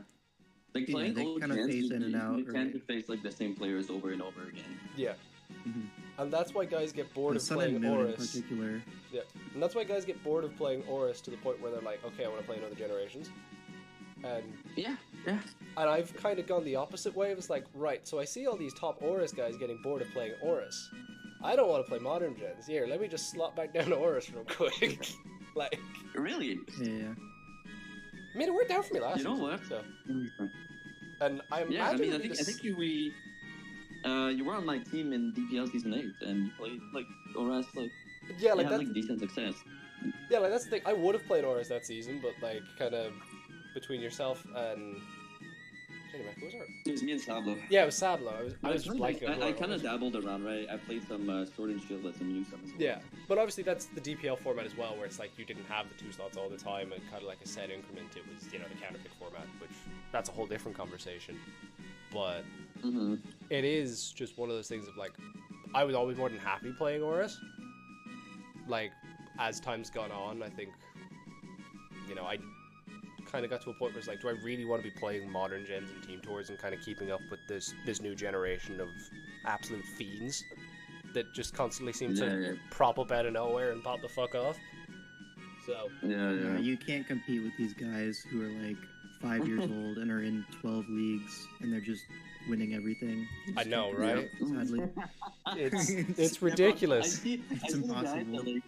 S3: Like
S2: Yeah,
S3: playing
S2: they
S3: old
S2: kinda
S3: gens,
S2: phase in and out,
S3: you tend to
S2: right?
S3: face like the same players over and over again.
S1: yeah.
S2: Mhm.
S1: And that's why guys get bored
S2: The
S1: of
S2: Sun
S1: playing
S2: and Moon in
S1: ORAS.
S2: particular.
S1: Yeah, and that's why guys get bored of playing ORAS to the point where they're like, okay, I want to play another Generations. And
S3: Yeah.
S1: and I've kind of gone the opposite way. It's like, right, so I see all these top ORAS guys getting bored of playing ORAS. I don't want to play modern gens. Here, let me just slot back down to ORAS real quick. Like,
S3: Really?
S2: Yeah.
S1: I mean, it worked out for me last
S3: You know
S1: season,
S3: what?
S1: So, and I imagine
S3: Yeah, I mean, I
S1: we
S3: think
S1: just-
S3: you were on my team in DPL season 8, and you played like ORAS, like
S1: yeah,
S3: you
S1: like
S3: had
S1: that's
S3: like decent success.
S1: yeah, like that's the thing. I would have played ORAS that season, but like kind of between yourself and anyway, who was it?
S3: It was me and Sablo.
S1: Yeah, it was Sablo. I was just
S3: like,
S1: blanking on who
S3: I
S1: it
S3: kind of
S1: was.
S3: dabbled around, right? I played some Sword and Shield, let some use some as well.
S1: Yeah, but obviously that's the DPL format as well, where it's like you didn't have the 2 slots all the time, and kind of like a set increment. It was, you know, the counterpick format, which that's a whole different conversation. But
S3: Mm-hmm.
S1: it is just one of those things of like, I was always more than happy playing ORAS. Like, as time's gone on, I think, you know, I kind of got to a point where it's like, do I really want to be playing modern gens and team tours and kind of keeping up with this new generation of absolute fiends that just constantly seem to prop up out of nowhere and pop the fuck off? So,
S3: Yeah.
S2: You can't compete with these guys who are like 5 years old and are in 12 leagues and they're just winning everything. You
S1: I
S2: just
S1: know,
S2: can't
S1: right?
S2: compete, Sadly.
S1: It's ridiculous.
S3: I see the guys
S2: impossible.
S3: that, like,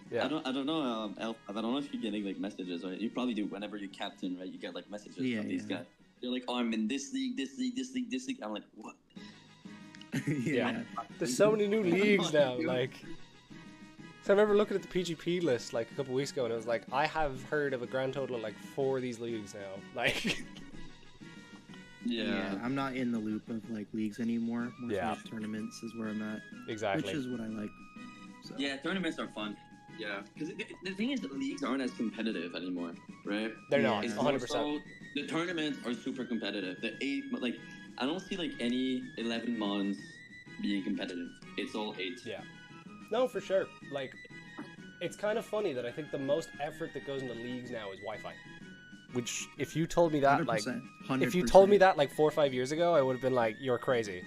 S1: Yeah.
S3: I don't know, L5, I don't know if you're getting like messages, right? You probably do whenever you're captain, right? You get like messages
S2: Yeah,
S3: from these
S2: yeah.
S3: guys. They're like, oh, I'm in this league, this league, this league, this league. I'm like, what?
S2: Yeah.
S1: There's so many new leagues now, like... So I remember looking at the PGP list like a couple weeks ago, and it was like, I have heard of a grand total of like 4 of these leagues now. Like...
S3: Yeah.
S2: I'm not in the loop of like leagues anymore. More so
S1: Yeah.
S2: just tournaments is where I'm at,
S1: Exactly.
S2: which is what I like. So.
S3: Yeah, tournaments are fun. Yeah, because the thing is, the leagues aren't as competitive anymore, right?
S1: They're
S2: Yeah.
S1: not,
S3: It's
S1: 100%.
S3: more so the tournaments are super competitive. The 8, like, I don't see like any 11 mons being competitive. It's all 8.
S1: Yeah. No, for sure. Like, it's kind of funny that I think the most effort that goes into leagues now is Wi-Fi. Which, if you told me that, like,
S2: 100%.
S1: if you told me that like 4 or 5 years ago, I would have been like, you're crazy.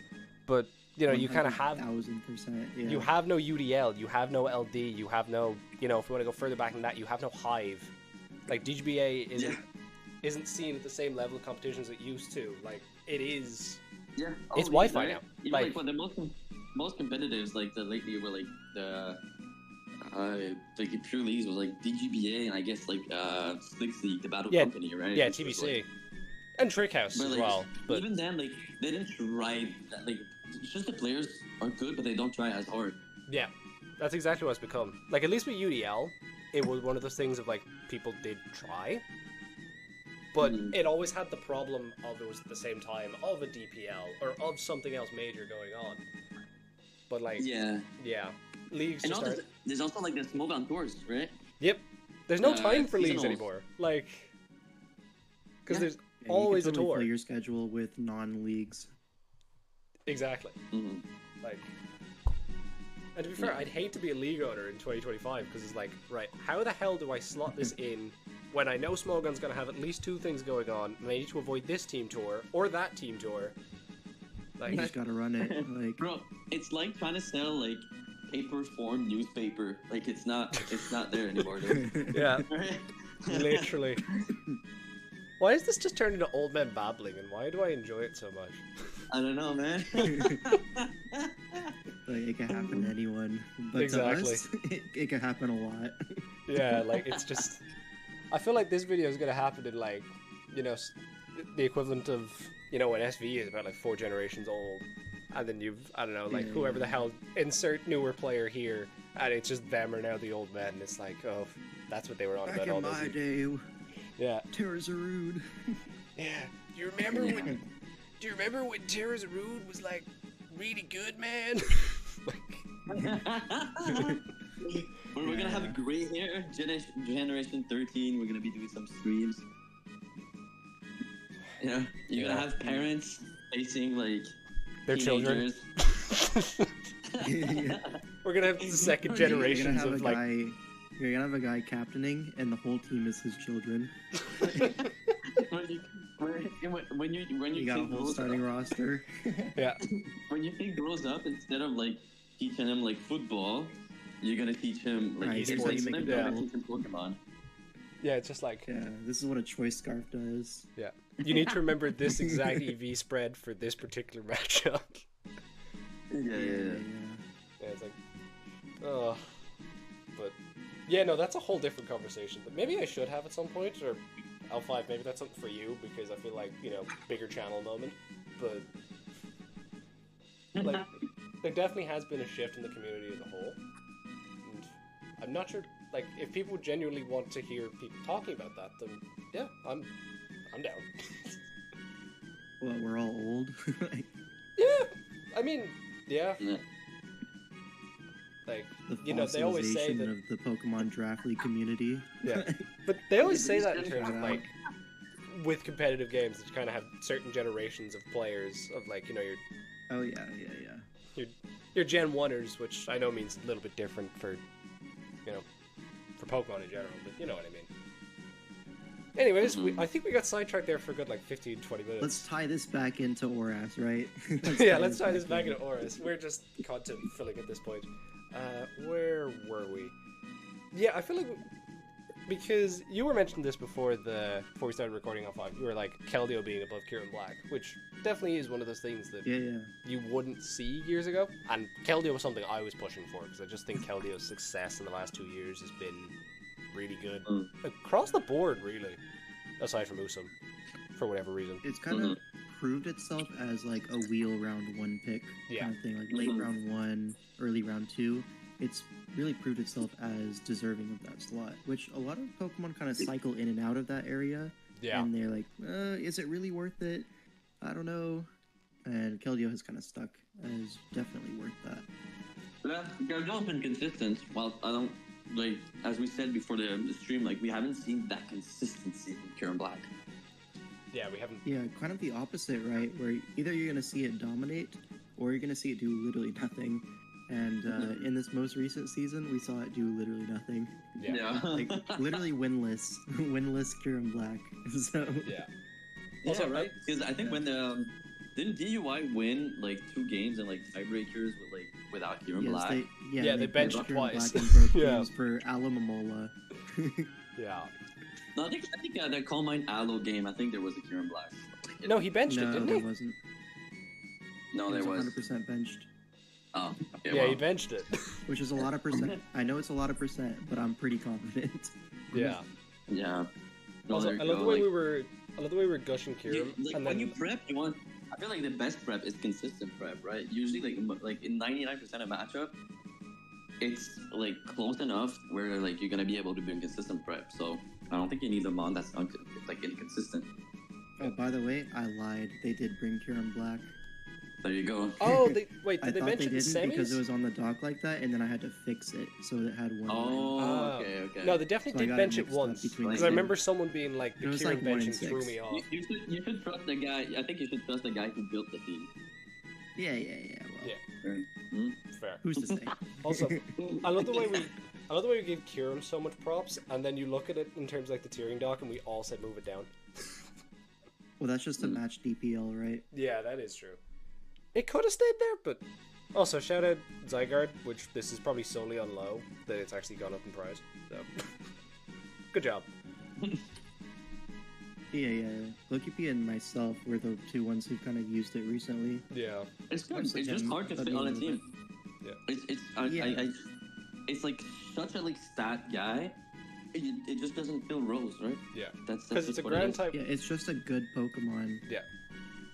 S1: But, you know, you kind of have...
S2: 1,000%. Yeah.
S1: You have no UDL, you have no LD, you have no, you know, if you want to go further back than that, you have no Hive. Like, DGBA isn't seen at the same level of competition as it used to. Like, it is...
S3: Yeah,
S1: It's Wi-Fi now.
S3: Even
S1: Like-
S3: like the most competitives, like the lately were like the pure leagues was like DGBA and I guess like Slicks League, the Battle
S1: Yeah,
S3: Company, right?
S1: Yeah,
S3: Which was,
S1: TBC.
S3: like-
S1: And Trickhouse
S3: but,
S1: as
S3: like,
S1: well. But
S3: even then, like they didn't try. Like it's just the players are good, but they don't try as hard.
S1: yeah, that's exactly what it's become. Like, at least with UDL, it was one of those things of like, people did try. But
S3: Mhm.
S1: it always had the problem of it was at the same time of a DPL or of something else major going on. But like,
S3: Yeah,
S1: leagues
S3: and
S1: just
S3: also,
S1: aren't...
S3: there's also like the smoke on tours, right?
S1: Yep. There's no time for leagues
S3: seasonals.
S1: anymore. Like, because
S3: Yeah.
S1: there's
S2: Yeah,
S1: always
S2: you
S1: a
S2: can totally
S1: tour.
S2: play your schedule with non-leagues.
S1: Exactly.
S3: Mm-hmm.
S1: Like, and to be fair, I'd hate to be a league owner in 2025 because it's like, right, how the hell do I slot this in when I know Smogun's going to have at least 2 things going on and I need to avoid this team tour or that team tour? Like,
S2: You just gotta run it. Like,
S3: Bro, it's like trying to sell like paper form newspaper. Like it's not there anymore. Dude.
S1: yeah,
S3: Right?
S1: literally. Why is this just turned into old men babbling and why do I enjoy it so much?
S3: I don't know, man.
S2: like it can happen to anyone, but
S1: Exactly.
S2: to us, it can happen a lot.
S1: Yeah, like, it's just... I feel like this video is going to happen in, like, you know, the equivalent of, you know, when SV is about, like, 4 generations old. And then you've, I don't know, like,
S2: Yeah,
S1: whoever
S2: yeah.
S1: the hell, insert newer player here, and it's just them are now the old men. And it's like, oh, that's what they were on
S2: Back
S1: about all
S2: in my
S1: those.
S2: day,
S1: Yeah.
S2: Terrors are rude.
S1: Yeah. Do you remember when... Do you remember when Terra Zarude was, like, really good, man?
S3: We're gonna have gray hair, generation 13. We're gonna be doing some streams. Yeah, you're
S1: Yeah.
S3: gonna have parents facing like
S1: Their children.
S3: teenagers.
S2: Yeah.
S1: We're gonna have the second
S2: You're
S1: generations
S2: gonna have
S1: of
S2: a
S1: like.
S2: guy. You're gonna have a guy captaining, and the whole team is his children.
S3: when you
S2: You got a
S3: kid
S2: whole
S3: grows
S2: starting
S3: up,
S2: roster.
S1: Yeah.
S3: when your kid grows up, instead of like teaching him like football, you're gonna teach him like
S2: Right,
S1: here's how you
S3: instead
S1: make
S3: of
S1: it
S3: you're gonna
S1: down.
S3: teach him Pokemon.
S1: Yeah, it's just like.
S2: Yeah, this is what a choice scarf does.
S1: Yeah. You need to remember this exact EV spread for this particular matchup.
S3: Yeah.
S1: Yeah, it's like, oh, but yeah, no, that's a whole different conversation that maybe I should have at some point, or L5, maybe that's something for you because I feel like, you know, bigger channel moment, but like, there definitely has been a shift in the community as a whole, and I'm not sure, like, if people genuinely want to hear people talking about that, then yeah, I'm down.
S2: Well, we're all old.
S1: Yeah, I mean, yeah.
S3: Yeah.
S1: Like,
S2: The
S1: you know, they always say
S2: fossilization
S1: that.
S2: of the Pokemon Draft League community.
S1: Yeah, but they always say that in
S3: It's
S1: terms of
S2: just-
S1: like, with competitive games, that you kind of have certain generations of players of like, you know,
S2: Oh yeah.
S1: your Gen 1ers, which I know means a little bit different for, you know, for Pokemon in general, but you know what I mean. Anyways, I think we got sidetracked there for a good like 15, 20 minutes.
S2: Let's tie this back into ORAS, right?
S1: Let's tie this back into ORAS. We're just content filling at this point. Where were we? Yeah, I feel like because you were mentioning this before we started recording L5. You were like Keldeo being above Kieran Black, which definitely is one of those things that
S2: Yeah.
S1: you wouldn't see years ago. And Keldeo was something I was pushing for because I just think Keldeo's success in the last 2 years has been really good across the board, really, aside from Usum, for whatever reason.
S2: It's kind of proved itself as like a wheel round 1 pick kind of thing, like late round 1, early round 2. It's really proved itself as deserving of that slot, which a lot of Pokemon kind of cycle in and out of that area.
S1: Yeah.
S2: And they're like, is it really worth it? I don't know. And Keldeo has kind of stuck as definitely worth that.
S3: Yeah, Gargoyle's been consistent. Well, I don't like as we said before the stream. Like we haven't seen that consistency from Kieran Black.
S1: Yeah, we haven't.
S2: Yeah, kind of the opposite, right? Where either you're going to see it dominate, or you're going to see it do literally nothing. And in this most recent season, we saw it do literally nothing.
S1: Yeah.
S2: Like literally winless Kieran Black. So
S1: Yeah.
S3: Yeah,
S1: Also,
S3: right. Because I think when the didn't DUI win like 2 games and like tiebreakers with like without Kieran
S2: yes,
S3: Black.
S2: they
S1: benched
S2: benched
S1: twice.
S2: Kieran Black in both
S1: Yeah.
S2: games for Alamomola.
S1: Yeah.
S3: No, I think that Call Mine Aloe game. I think there was a Kieran Black.
S1: No, he benched it,
S2: No,
S1: didn't
S2: there
S1: he?
S2: wasn't.
S3: No,
S2: He
S3: there was.
S2: 100% benched,
S3: Oh, okay,
S1: Yeah,
S3: well.
S1: he benched it.
S2: which is a lot of percent. I know it's a lot of percent, but I'm pretty confident.
S1: Yeah.
S3: Yeah. No,
S1: Also,
S3: there
S1: I
S3: you
S1: love
S3: go,
S1: the way
S3: like-
S1: we were gushing Kieran,
S3: like
S1: and
S3: when
S1: then
S3: you prep, you want. I feel like the best prep is consistent prep, right? Usually, like in 99% of matchup, it's like close enough where like you're gonna be able to do consistent prep. So I don't think you need a mon that's like inconsistent.
S2: Oh, by the way, I lied. They did bring Kieran Black.
S3: There you go.
S1: oh,
S2: I
S1: did they
S2: thought
S1: mention
S2: they
S1: the
S2: didn't because it
S1: semis?
S2: was on the dock like that, and then I had to fix it so it had one. line.
S3: Oh, okay.
S1: No, they definitely
S2: So I
S1: did
S2: got it
S1: bench it
S2: mixed up
S1: once
S2: between
S1: because
S3: the
S1: I
S3: two.
S1: remember someone being like,
S2: It
S1: "The
S2: was
S1: Kieran
S2: like 1 in
S1: benching threw
S2: 6.
S1: me off."
S3: You should trust the guy. I think you should trust the guy who built the team.
S2: Yeah. Well,
S1: Yeah.
S3: Hmm?
S1: Fair.
S2: who's to say?
S1: Also, I love the way we give Kieran so much props, and then you look at it in terms of like the tiering doc, and we all said move it down.
S2: Well, that's just to match DPL, right?
S1: Yeah, that is true. It could have stayed there, but also shout out Zygarde, which this is probably solely on low that it's actually gone up in price. So good job.
S2: Yeah. Loqp and myself were the 2 ones who kind of used it recently.
S1: Yeah.
S3: It's good.
S2: Once
S3: It's just
S2: again,
S3: hard to
S2: that'd
S3: fit
S2: be
S3: on a
S2: a little
S3: team.
S1: Yeah.
S2: Yeah.
S3: It's like such a like stat guy. It just doesn't feel rose, right?
S1: Yeah.
S3: That's
S1: Because it's
S3: just
S1: a
S3: what it
S1: ground
S3: is.
S1: type.
S2: Yeah, it's just a good Pokemon.
S1: Yeah.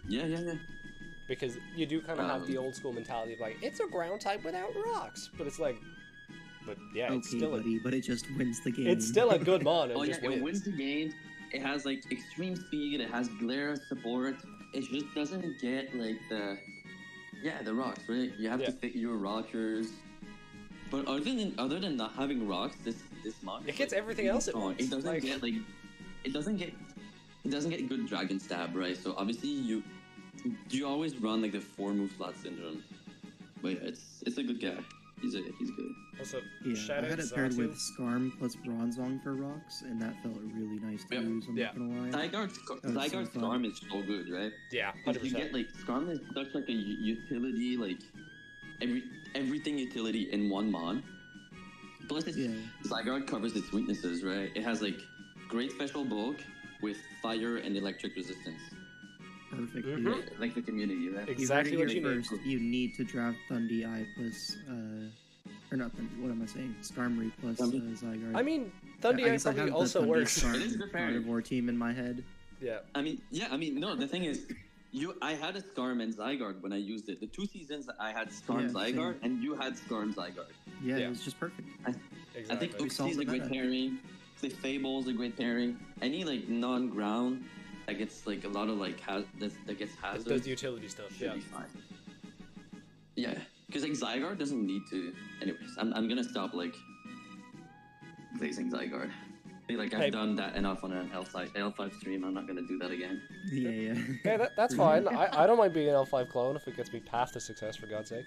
S3: Yeah.
S1: Because you do kind of have the old school mentality of like, it's a ground type without rocks. But it's like, but yeah, it's
S2: Okay,
S1: still
S2: buddy, but it just wins the game.
S1: it's still a good mon and
S3: Oh yeah,
S1: just
S3: it
S1: wins.
S3: wins the game. It has like extreme speed. It has glare support. It just doesn't get like the rocks, right? You have
S1: Yeah.
S3: to fit your rockers. But other than not having rocks, this mon
S1: It
S3: is,
S1: gets
S3: like,
S1: everything
S3: really
S1: else it
S3: strong.
S1: wants.
S3: It doesn't
S1: Like-
S3: get like it doesn't get good dragon stab, right? So obviously you always run like the 4 move slot syndrome. But yeah, it's a good guy. He's good.
S1: Also,
S2: Yeah,
S1: shout
S2: I had
S1: out
S2: it paired
S1: Zatu.
S2: with Skarm plus Bronzong for rocks, and that felt really nice to
S3: Yeah.
S2: use. I'm not gonna lie.
S3: Zygarde
S2: so fun.
S3: Storm is so good, right?
S1: Yeah,
S3: Because
S1: 100%.
S3: you get like Storm is such like a utility, like everything utility in one mod. Plus,
S2: Yeah.
S3: Zygarde covers its weaknesses, right? It has like great special bulk with fire and electric resistance.
S2: Perfect.
S1: Mhm.
S2: Yeah.
S3: Electric immunity, right?
S1: Exactly what you need.
S2: First, you need to draft Thundee plus, or not Thundee. What am I saying? Skarmory plus Zygarde.
S1: I mean,
S2: I
S1: Thundee
S2: guess I
S1: probably
S2: have the
S1: also
S2: Thundee
S1: works.
S2: Skarm
S3: It is the pairing.
S2: Carnivore team in my head.
S1: Yeah.
S3: I mean, no. The thing is, I had a Skarm and Zygarde when I used it. The 2 seasons I had Skarm
S2: Yeah,
S3: Zygarde, and you had Skarm Zygarde.
S2: Yeah,
S1: Yeah.
S2: it was just perfect.
S1: Exactly.
S3: I think
S2: We
S3: Uxie
S2: solved
S3: is
S2: the
S3: a great
S2: meta.
S3: pairing. The Fable is a great pairing. Any like non-ground that gets like a lot of like that gets
S1: It
S3: hazards
S1: does the utility stuff.
S3: should
S1: Yeah.
S3: be fine. Yeah, because like Zygarde doesn't need to. Anyways, I'm gonna stop like glazing Zygarde. I feel like I've
S1: Hey.
S3: done that enough on an L5 stream. I'm not gonna do that again.
S2: Yeah, yeah.
S1: Yeah, that's fine. I don't mind being an L5 clone if it gets me path to success, for God's sake.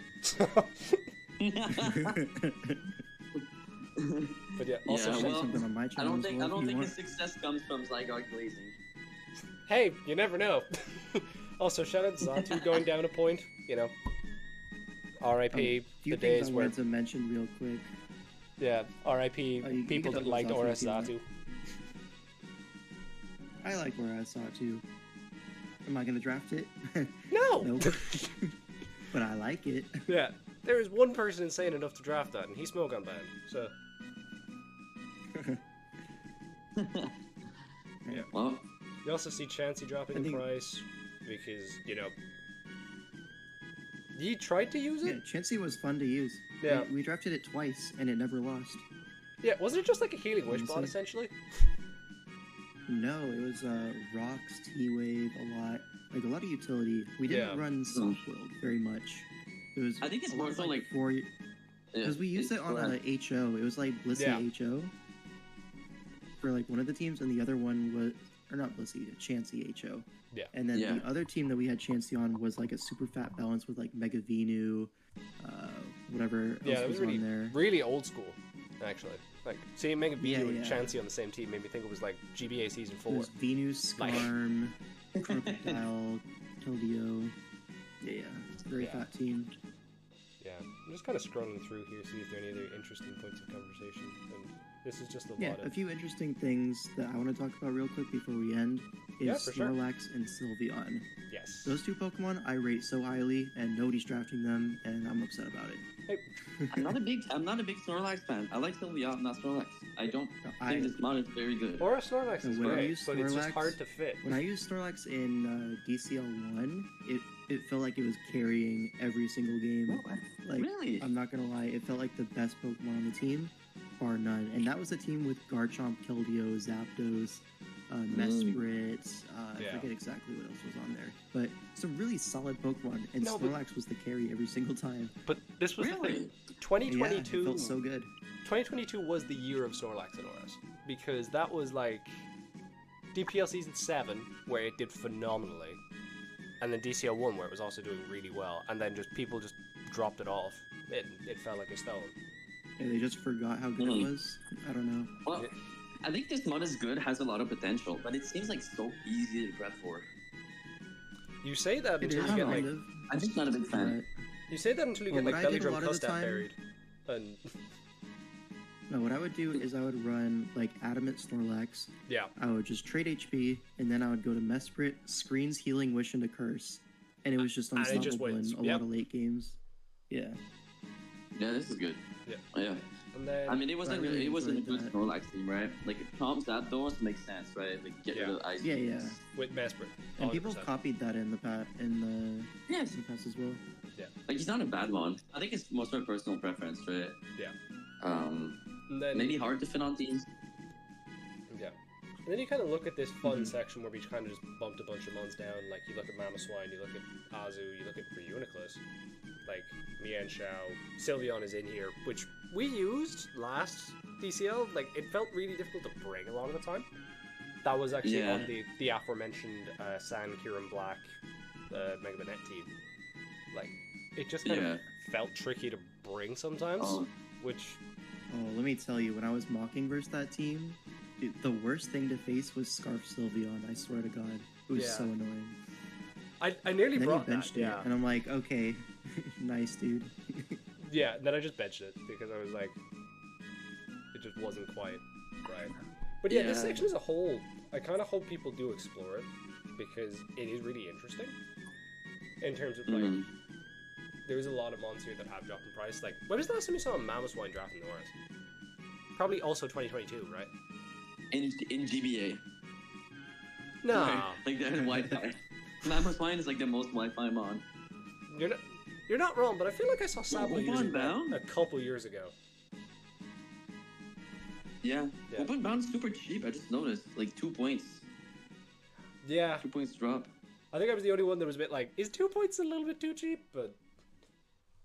S1: But yeah, also,
S3: Yeah,
S2: Show
S3: well,
S2: something on my
S3: I
S2: channel
S3: don't
S2: as
S3: think
S2: well if you
S3: the
S2: want.
S3: success comes from Zygarde glazing.
S1: hey, you never know. Also, shout out Zatu going down a point. You know, R.I.P.
S2: A few
S1: the
S2: things
S1: days
S2: I
S1: where,
S2: wanted to mention real quick.
S1: yeah, R.I.P.
S2: You
S1: people
S2: can
S1: that
S2: talk
S1: liked
S2: about
S1: ORAS
S2: Zatu if you
S1: Zatu.
S2: I like where I saw it too. Am I gonna draft it?
S1: No.
S2: Nope. But I like it.
S1: Yeah, there is one person insane enough to draft that, and he's Smogon banned. So yeah.
S3: Well,
S1: You also see Chansey dropping
S2: I
S1: in
S2: think-
S1: price because, you know, you tried to use
S2: Yeah,
S1: it.
S2: Chansey was fun to use.
S1: Yeah.
S2: We drafted it twice and it never lost.
S1: Yeah, wasn't it just like a healing wish bot
S2: Honestly.
S1: essentially?
S2: No, it was rocks, T-wave, a lot of utility. We didn't
S1: Yeah.
S2: run soft build very much. It was.
S3: I think it's
S2: a lot
S3: more
S2: of,
S3: so like
S2: four. Because we used it on a HO. It was like Blissey
S1: Yeah.
S2: HO for like one of the teams, and the other one was, or not Blissey, Chansey HO.
S1: Yeah.
S2: And then
S3: Yeah.
S2: the other team that we had Chansey on was like a super fat balance with like Mega Venu, whatever else
S1: Yeah, it was
S2: was
S1: really,
S2: on there.
S1: really old school, actually. Like seeing Mega
S2: Yeah,
S1: View and
S2: yeah.
S1: Chansey on the same team made me think it was like GBA Season 4.
S2: There's Venus,
S1: Like-
S2: Skarm, Crocodile, Keldeo. Yeah, it's a very
S1: Yeah.
S2: fat team.
S1: Yeah, I'm just kind of scrolling through here, see if there are any other interesting points of conversation. And this is just a
S2: Yeah,
S1: lot
S2: a
S1: of.
S2: few interesting things that I want to talk about real quick before we end is
S1: Yeah, for sure.
S2: Snorlax and Sylveon.
S1: Yes.
S2: Those two Pokemon I rate so highly, and nobody's drafting them, and I'm upset about it.
S1: Hey,
S3: I'm not a big Snorlax fan. I like Sylveon, not Snorlax. I don't
S2: I
S3: think this mod is very good.
S1: Aura Snorlax is
S2: When I
S1: great,
S2: use
S1: but it's just
S2: Snorlax-
S1: hard to fit.
S2: When I used Snorlax in DCL 1, it felt like it was carrying every single game. Like,
S3: Really?
S2: I'm not gonna lie, it felt like the best Pokemon on the team, bar none. And that was a team with Garchomp, Keldeo, Zapdos, Mesprit, I
S1: Yeah.
S2: forget exactly what else was on there. But some really solid Pokemon, and
S1: No, but-
S2: Snorlax was the carry every single time.
S1: But this was the
S3: Really?
S1: thing.
S2: Yeah,
S1: 2022.
S2: it felt so good.
S1: 2022 was the year of Snorlax and ORAS because that was like DPL Season 7 where it did phenomenally, and then DCL 1 where it was also doing really well, and then just people just dropped it off. It felt like a stone.
S2: And they just forgot how good
S3: Mhm.
S2: it was. I don't know.
S3: Well, I think this mod is good, has a lot of potential, but it seems like so easy to prep for.
S1: You say that
S2: It
S1: until
S2: is
S1: you get
S2: kind
S1: like
S2: of.
S3: I'm just not a big fan.
S2: But
S1: you say that until you
S2: Well,
S1: get
S2: what
S1: like
S2: I
S1: Belly
S2: did a
S1: Drum
S2: lot of the
S1: Custat
S2: time-
S1: buried, and
S2: no, what I would do is I would run like Adamant Snorlax.
S1: yeah,
S2: I would just trade HP, and then I would go to Mesprit, Screens, Healing, Wish, into Curse. And it was just
S1: And it
S2: unstoppable
S1: just wins.
S2: in a
S1: Yep.
S2: lot of late games. Yeah.
S3: Yeah, this is good.
S1: Yeah.
S3: Yeah.
S1: and then
S3: I mean, it wasn't
S2: I really
S3: it wasn't a
S2: enjoyed
S3: good
S2: that.
S3: Snorlax team, right? Like, Comps Zapdos makes sense, right? Like, get rid
S1: Yeah.
S3: of Ice.
S2: Yeah, yeah.
S1: with Mesprit,
S2: And people
S1: 100%.
S2: copied that in the past
S3: Yes.
S2: as well.
S3: Like, he's not a bad one. I think it's most of personal preference, right?
S1: Yeah.
S3: Um,
S1: And then
S3: maybe hard to fit on teams.
S1: yeah. And then you kind of look at this fun
S2: Mhm.
S1: section where we kind of just bumped a bunch of mons down. Like you look at Mamoswine, you look at Azu, you look at Reuniclus, like Mienshao, Sylveon is in here, which we used last DCL. Like it felt really difficult to bring a lot of the time. That was actually
S3: Yeah.
S1: on the aforementioned San Kieran Black Mega Banette team. Like it just kind of felt tricky to bring sometimes, which...
S2: Oh, let me tell you, when I was mocking versus that team, the worst thing to face was Scarf Sylveon, I swear to God. It was so annoying.
S1: I nearly brought
S2: then you benched
S1: that,
S2: it, and I'm like, okay, nice, dude.
S1: Yeah, then I just benched it, because I was like, it just wasn't quite right. But yeah, this section as a whole, I kind of hope people do explore it, because it is really interesting. In terms of, like, there's a lot of mons here that have dropped in price. Like, when was the last time you saw a Mamoswine draft in the ORAS? Probably also 2022, right?
S3: In GBA.
S1: No.
S3: Like, the Wi-Fi. Mamoswine is like the most Wi-Fi mon.
S1: You're not wrong, but I feel like I saw Sabla using that a couple years ago.
S3: Yeah. Open bound's super cheap, I just noticed. Like, 2 points.
S1: Yeah.
S3: 2 points drop.
S1: I think I was the only one that was a bit like, is 2 points a little bit too cheap? But,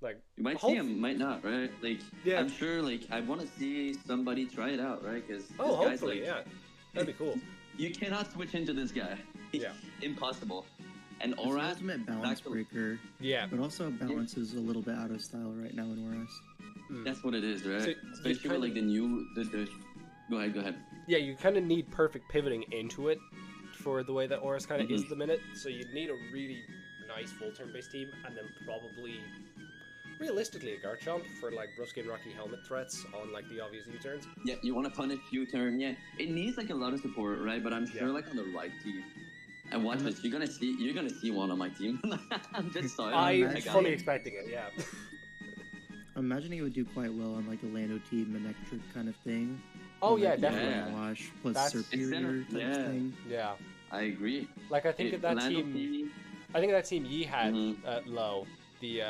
S1: like...
S3: You might see him, might not, right? Like,
S1: yeah.
S3: I'm sure, like, I want to see somebody try it out, right? Because
S1: this guy's like, yeah. That'd be cool.
S3: You cannot switch into this guy.
S1: Yeah.
S3: Impossible. And ORAS...
S2: It's the ultimate balance breaker.
S1: Yeah.
S2: But also balance is a little bit out of style right now in ORAS.
S3: That's what it is, right?
S1: So
S3: especially with, like, the new... Go ahead.
S1: Yeah, you kind of need perfect pivoting into it for the way that ORAS kind of is at the minute. So you'd need a really nice full turn-based team, and then probably, realistically, a Garchomp for, like, Brusque and Rocky Helmet threats on, like, the obvious U-turns.
S3: Yeah, you want to punish U-turn, yeah. It needs, like, a lot of support, right? But I'm sure, like, on the right team. And watch this, you're gonna see one on my team. I'm just sorry.
S1: I'm fully expecting it, yeah.
S2: I'm imagining it would do quite well on, like, a Lando team, Manectric kind of thing.
S1: Oh, yeah,
S2: like,
S1: definitely.
S2: Wash plus Superior type thing.
S1: Yeah.
S3: I agree.
S1: Like, I think that team... I think that team Yi had at low, the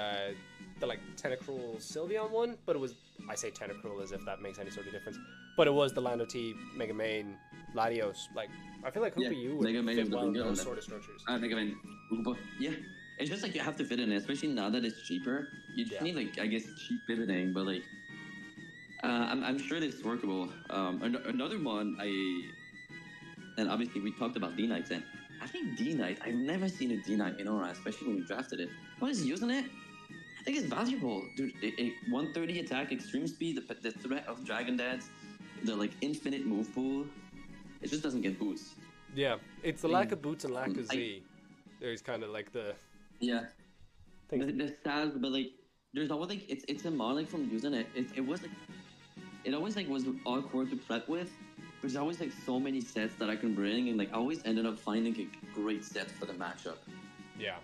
S1: like, Tentacruel Sylveon one, but it was... I say Tentacruel as if that makes any sort of difference. But it was the Lando T, Mega Man, Latios. Like, I feel like Hoopa U would fit well in those sort of structures.
S3: Mega Man, Hoopa. Yeah. It's just like you have to fit in it, especially now that it's cheaper. You just need, like, I guess, cheap pivoting, but, like... I'm sure it's workable. Another one, and obviously we talked about D-Knights, and I think D-Knight, I've never seen a D-Knight in ORAS, especially when we drafted it. What is using it? I think it's valuable. Dude, 130 attack, extreme speed, the threat of Dragon Dance, the, like, infinite move pool, it just doesn't get boosts.
S1: Yeah, it's the lack of boots and lack of Z. There's kind of, like, the...
S3: Yeah. The stats, but, like, there's always, like, it's a mon, like, from using it. It was, like... It always, like, was awkward to prep with. There's always, like, so many sets that I can bring, and, like, I always ended up finding a great set for the matchup.
S1: Yeah.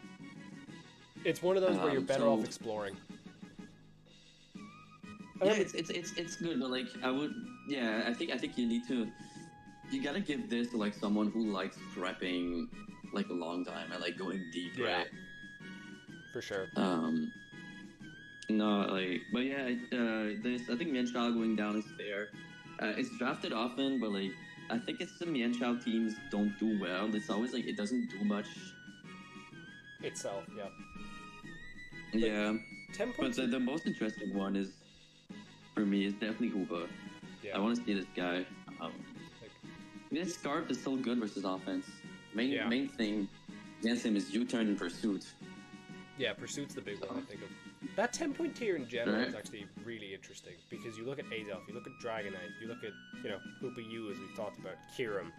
S1: It's one of those where you're better off exploring.
S3: Yeah, it's good, but, like, I think you need to... You gotta give this to, like, someone who likes prepping, like, a long time and, like, going deep, right?
S1: For sure.
S3: No, like, but yeah, I think Mienshao going down is fair. It's drafted often, but, like, I think it's the Mienshao teams don't do well. It's always, like, it doesn't do much
S1: itself, yeah.
S3: Yeah.
S1: 10 points.
S3: But the most interesting one is, for me, is definitely Hoopa. Yeah. I want to see this guy. This Scarf is so good versus offense. Main thing against him is U-turn and Pursuit.
S1: Yeah, Pursuit's the big one, I think of. That 10-point tier in general is actually really interesting, because you look at Azelf, you look at Dragonite, you look at, you know, Hoopa U, as we've talked about, Kyurem.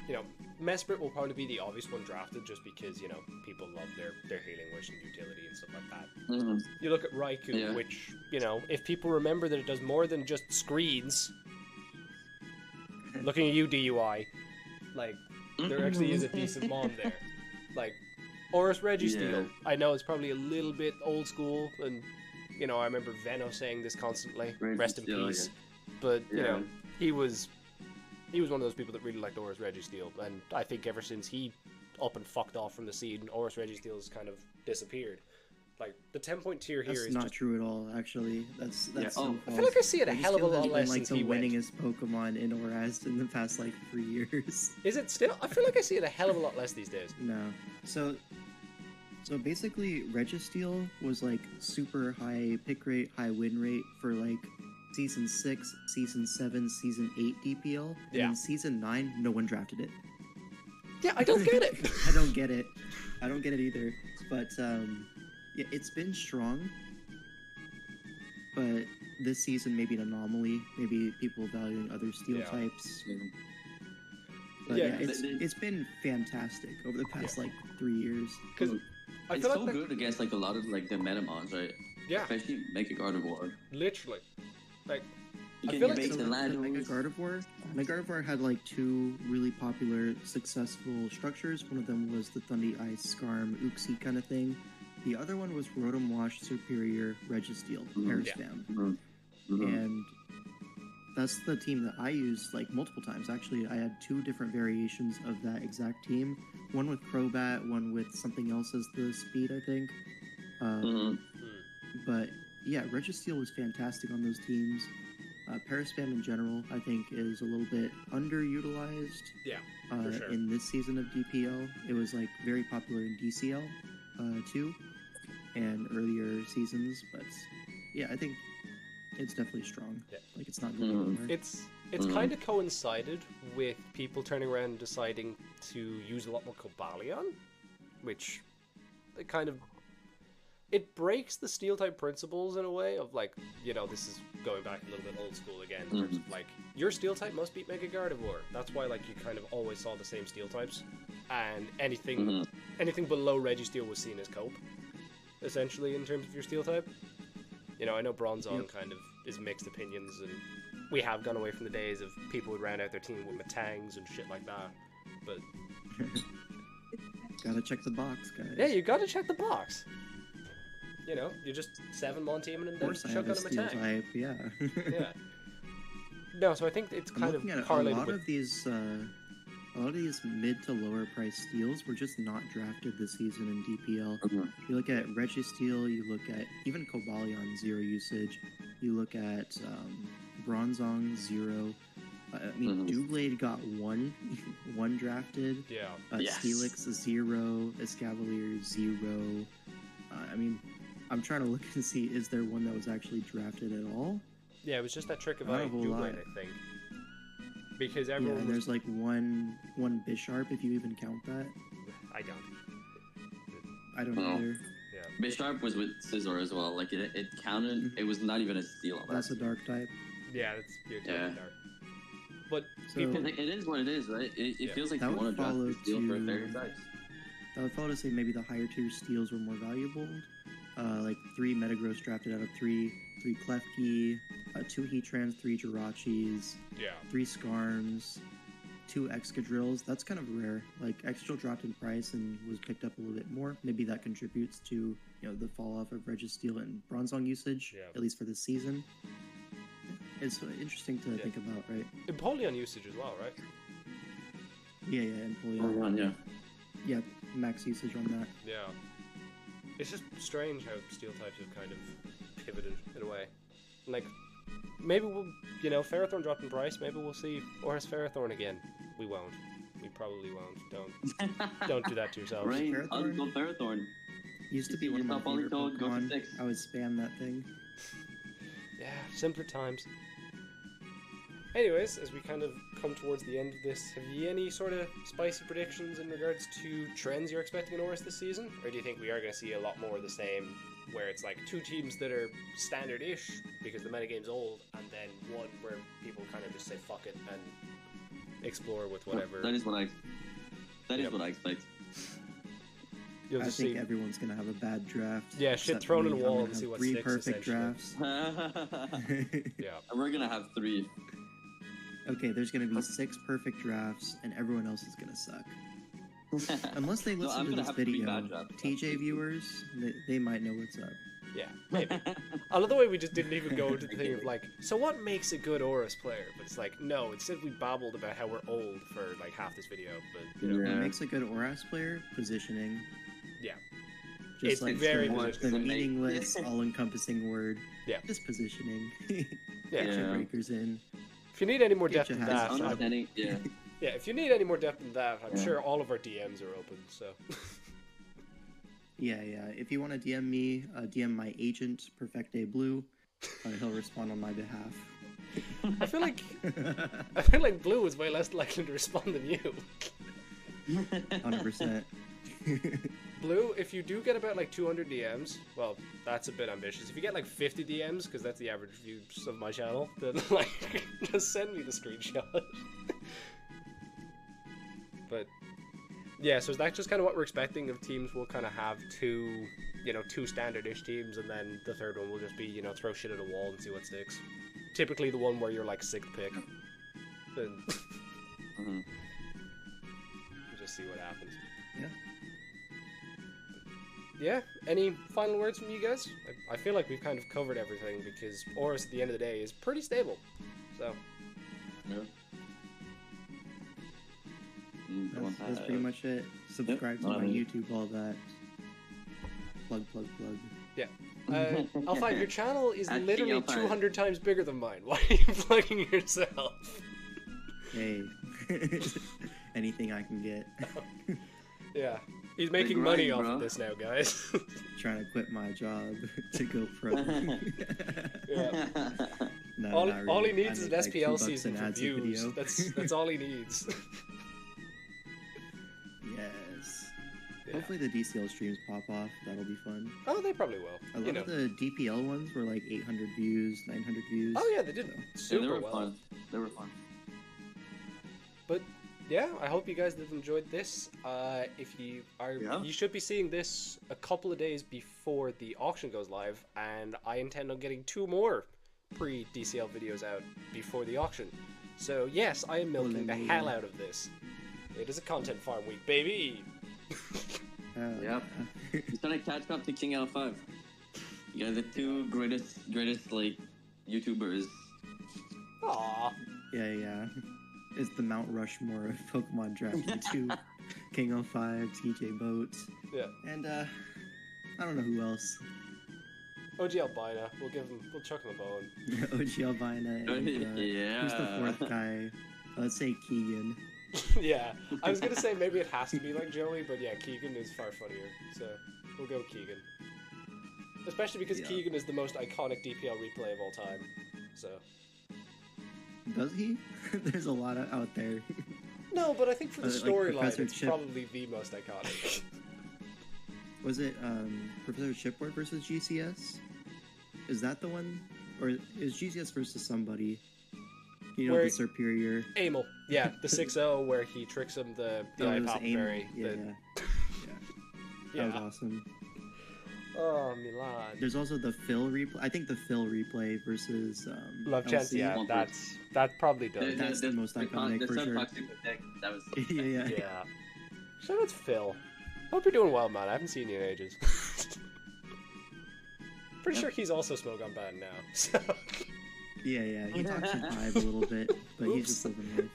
S1: You know, Mesprit will probably be the obvious one drafted just because, you know, people love their Healing Wish and utility and stuff like that. You look at Raikou, which, you know, if people remember that it does more than just screens, looking at you, DUI, like, there actually is a decent mon there. Like, ORAS Registeel, I know it's probably a little bit old school, and, you know, I remember Venno saying this constantly, rest in peace, but, you know, he was one of those people that really liked ORAS Registeel, and I think ever since he up and fucked off from the scene, ORAS Registeel's kind of disappeared. Like, the 10-point tier here is
S2: not true at all, actually. That's so false.
S1: I feel like I see it a hell of a lot less since he went.
S2: Like, the winningest Pokemon in ORAS in the past, like, 3 years.
S1: Is it still? I feel like I see it a hell of a lot less these days.
S2: No. So basically, Registeel was, like, super high pick rate, high win rate for, like, Season 6, Season 7, Season 8 DPL. And in Season 9, no one drafted it.
S1: Yeah, I don't get it.
S2: I don't get it. I don't get it either. But, Yeah, it's been strong, but this season maybe an anomaly. Maybe people valuing other steel types. But yeah, it's been fantastic over the past like 3 years.
S1: Because
S3: it's so good against like a lot of like the metamons, right?
S1: Yeah.
S3: Especially Mega Gardevoir.
S1: Literally. Like,
S3: you
S1: I
S3: can
S1: feel like
S2: Mega Gardevoir had like 2 really popular, successful structures. One of them was the Thundy Ice Skarm Uxie kind of thing. The other one was Rotom Wash Superior Registeel, Paraspam. And that's the team that I used like multiple times. Actually, I had 2 different variations of that exact team. One with Crobat, one with something else as the speed, I think. But yeah, Registeel was fantastic on those teams. Paraspam in general, I think, is a little bit underutilized.
S1: Yeah, for sure.
S2: In this season of DPL, it was like very popular in DCL too, and earlier seasons. But yeah, I think it's definitely strong. Yeah. Like it's not going anywhere.
S1: It's kind of coincided with people turning around and deciding to use a lot more Cobalion, which it breaks the steel type principles in a way of like, you know, this is going back a little bit old school again in terms of like, your steel type must beat Mega Gardevoir. That's why like you kind of always saw the same steel types, and anything below Registeel was seen as cope, essentially, in terms of your steel type. You know, I know Bronzong kind of is mixed opinions, and we have gone away from the days of people would round out their team with Matangs and shit like that, but
S2: gotta check the box, guys.
S1: Yeah, you gotta check the box. You know, you're just 7-mon teaming and then chuck on a Matang.
S2: Yeah.
S1: Yeah. No, so I think it's kind of correlated with...
S2: A lot of these mid to lower price steals were just not drafted this season in DPL. You look at Registeel, you look at even Cobalion, 0 usage. You look at Bronzong, 0. I mean, Doublade got one drafted.
S1: Yeah.
S2: Steelix, 0. Escavalier, 0. I mean, I'm trying to look and see, is there one that was actually drafted at all?
S1: Yeah, it was just that trick of Doublade, I think. Because everyone
S2: and there's like one Bisharp, if you even count that.
S1: I don't
S2: either.
S3: Yeah. Bisharp was with Scizor as well. Like it counted. It was not even a steal.
S2: That's a dark type.
S1: Yeah, it's totally dark. But
S3: so, it is what it is, right? It feels like you want to draft a steal for fairy types.
S2: That would follow to say maybe the higher tier steals were more valuable. Like 3 Metagross drafted out of 3 Klefki, 2 Heatrans, 3 Jirachis, 3 Skarms, 2 Excadrills. That's kind of rare. Like Excadrill dropped in price and was picked up a little bit more. Maybe that contributes to the fall off of Registeel and Bronzong usage, at least for this season. It's interesting to think about, right?
S1: Empoleon usage as well, right?
S2: Yeah, Empoleon. Yeah, max usage on that.
S1: Yeah. It's just strange how steel types have kind of pivoted in a way. Like, maybe we'll, Ferrothorn dropped in price, maybe we'll see ORAS Ferrothorn again. We won't. We probably won't. Don't do that to yourselves.
S3: Rain, Uncle Ferrothorn.
S2: Used to be one of my favorite Pokemon. I would spam that thing.
S1: Yeah, simpler times. Anyways, as we kind of come towards the end of this, have you any sort of spicy predictions in regards to trends you're expecting in ORAS this season? Or do you think we are going to see a lot more of the same, where it's like 2 teams that are standard-ish because the metagame's old, and then one where people kind of just say fuck it and explore with whatever?
S3: That is what I expect.
S1: You'll
S2: I
S1: just
S2: think
S1: see
S2: everyone's going to have a bad draft.
S1: Yeah, shit thrown in a wall and see what
S2: 3
S1: sticks,
S2: perfect drafts.
S1: Yeah.
S3: And we're going to have 3.
S2: Okay, there's going to be 6 perfect drafts, and everyone else is going to suck. Unless they listen to this video, TJ viewers, they might know what's up.
S1: Yeah, maybe. I love the way we just didn't even go into the thing of like, so what makes a good ORAS player? But it's like, no, instead we babbled about how we're old for like half this video. But
S2: what makes a good ORAS player? Positioning.
S1: Yeah.
S2: Just
S1: it's
S2: like
S1: very
S2: the meaningless, all-encompassing word.
S1: Yeah.
S2: Just positioning.
S1: Yeah.
S2: Breakers in.
S1: If you need any more depth than that,
S3: yeah,
S1: if you need any more depth than that, I'm sure all of our DMs are open. So.
S2: Yeah. If you want to DM me, DM my agent, Perfecte Blue. He'll respond on my behalf.
S1: I feel like Blue is way less likely to respond than you.
S2: 100%.
S1: Blue, if you do get about like 200 DMs, well, that's a bit ambitious. If you get like 50 DMs, because that's the average views of my channel, then like, just send me the screenshot. But yeah, so that's just kind of what we're expecting of teams. We'll kind of have two standard-ish teams, and then the third one will just be, throw shit at a wall and see what sticks. Typically the one where you're like 6th pick. Then just see what happens.
S2: Yeah.
S1: Yeah, any final words from you guys? I feel like we've kind of covered everything because ORAS at the end of the day is pretty stable. So.
S3: Yeah.
S2: That's pretty much it. Subscribe to my YouTube, all that. Plug.
S1: Yeah. L5, your channel is
S3: At
S1: literally
S3: L5.
S1: 200 times bigger than mine. Why are you plugging yourself?
S2: Hey. Anything I can get.
S1: Yeah. He's making
S3: Big
S1: money
S3: grind,
S1: off of
S3: bro.
S1: this now, guys.
S2: Trying to quit my job to go pro.
S1: Yeah.
S2: No,
S1: All,
S2: not
S1: all he
S2: really.
S1: needs
S2: I
S1: is an
S2: make, like,
S1: SPL
S2: $2
S1: season
S2: an
S1: for
S2: ads a
S1: views.
S2: video.
S1: That's all he needs.
S2: Yes.
S1: Yeah.
S2: Hopefully the DCL streams pop off. That'll be fun.
S1: Oh, they probably will.
S2: A lot of the DPL ones were like 800 views, 900 views.
S1: Oh yeah, they did
S3: Yeah,
S1: super
S3: they were
S1: well.
S3: fun. They were fun.
S1: But yeah, I hope you guys have enjoyed this. If you are, you should be seeing this a couple of days before the auction goes live, and I intend on getting 2 more pre-DCL videos out before the auction. So yes, I am milking the hell out of this. It is a content farm week, baby.
S3: Yep. He's trying to catch up to King L5. You guys are the 2 greatest like YouTubers.
S1: Aww.
S2: Yeah. It's the Mount Rushmore of Pokemon Draft YouTube. King 05, TJ Boats.
S1: Yeah.
S2: And I don't know who else.
S1: OG Albina. We'll chuck him a bone.
S2: OG Albina. And,
S3: Yeah.
S2: Who's the 4th guy? Let's say Keegan.
S1: Yeah. I was gonna say maybe it has to be like Joey, but yeah, Keegan is far funnier. So we'll go with Keegan. Especially because Keegan is the most iconic DPL replay of all time. So.
S2: Does he? There's a lot out there.
S1: No, but I think for the
S2: Like
S1: storyline,
S2: Professor
S1: it's
S2: Chip.
S1: probably the most iconic.
S2: Was it Professor Chipboard versus GCS? Is that the one? Or is GCS versus somebody?
S1: Where-
S2: the superior.
S1: Amel. Yeah, the 6-0 where he tricks him the
S2: Oh,
S1: eye
S2: it was
S1: pop
S2: Amel.
S1: berry.
S2: Yeah.
S1: Yeah.
S2: That was awesome.
S1: Oh, Milan.
S2: There's also the Phil replay. I think the Phil replay versus
S1: Love Chance,
S2: LC.
S1: yeah, that probably does.
S2: That's the most iconic for sure.
S3: That was
S2: yeah.
S1: Yeah. Shout out to Phil. Hope you're doing well, man. I haven't seen you in ages. Pretty sure he's also Smoke on Band now. So.
S2: Yeah. He talks his vibe a little bit, but he's just living life.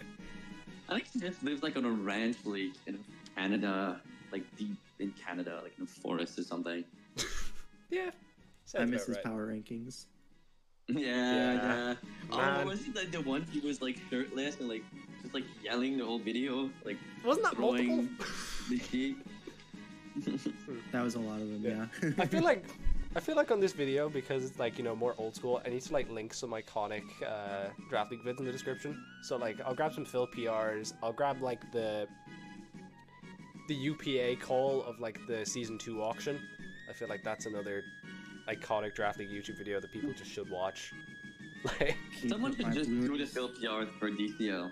S3: I think he just lives like on a ranch, like in Canada, like deep in Canada, like in a forest or something.
S1: Yeah.
S2: I miss
S1: about
S2: his
S1: right.
S2: power rankings.
S3: Yeah. Oh,
S1: Man.
S3: was he like the one he was like shirtless and like just like yelling the whole video, like
S1: Wasn't that multiple?
S3: throwing the sheet?
S2: That was a lot of them,
S1: Yeah.
S2: yeah.
S1: I feel like on this video, because it's like, more old school, I need to like link some iconic Draft League vids in the description. So like I'll grab some Phil PRs, I'll grab like the UPA call of like the season 2 auction. I feel like that's another iconic Draft League YouTube video that people just should watch. Like
S3: Someone should just do the Phil PR for DCL.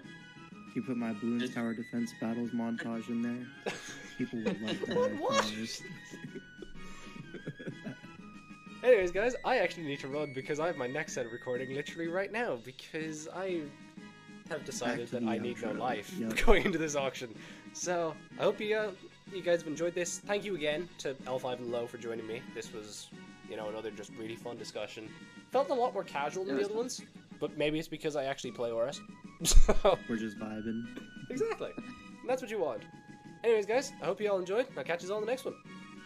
S2: You put my Bloons Tower Defense Battles montage in there. People would love that.
S1: Would
S2: I
S1: what?
S2: promise.
S1: Anyways, guys, I actually need to run because I have my next set recording literally right now because I have decided
S2: Back to
S1: that I
S2: the
S1: need no
S2: outro.
S1: life
S2: Yep.
S1: going into this auction. So I hope you guys have enjoyed this. Thank you again to L5 and Low for joining me. This was, another just really fun discussion. Felt a lot more casual than the other ones, but maybe it's because I actually play ORAS. So,
S2: We're just vibing.
S1: exactly. And that's what you want. Anyways, guys, I hope you all enjoyed. I'll catch you all in the next one.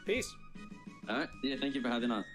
S1: Peace.
S3: Alright, yeah, thank you for having us.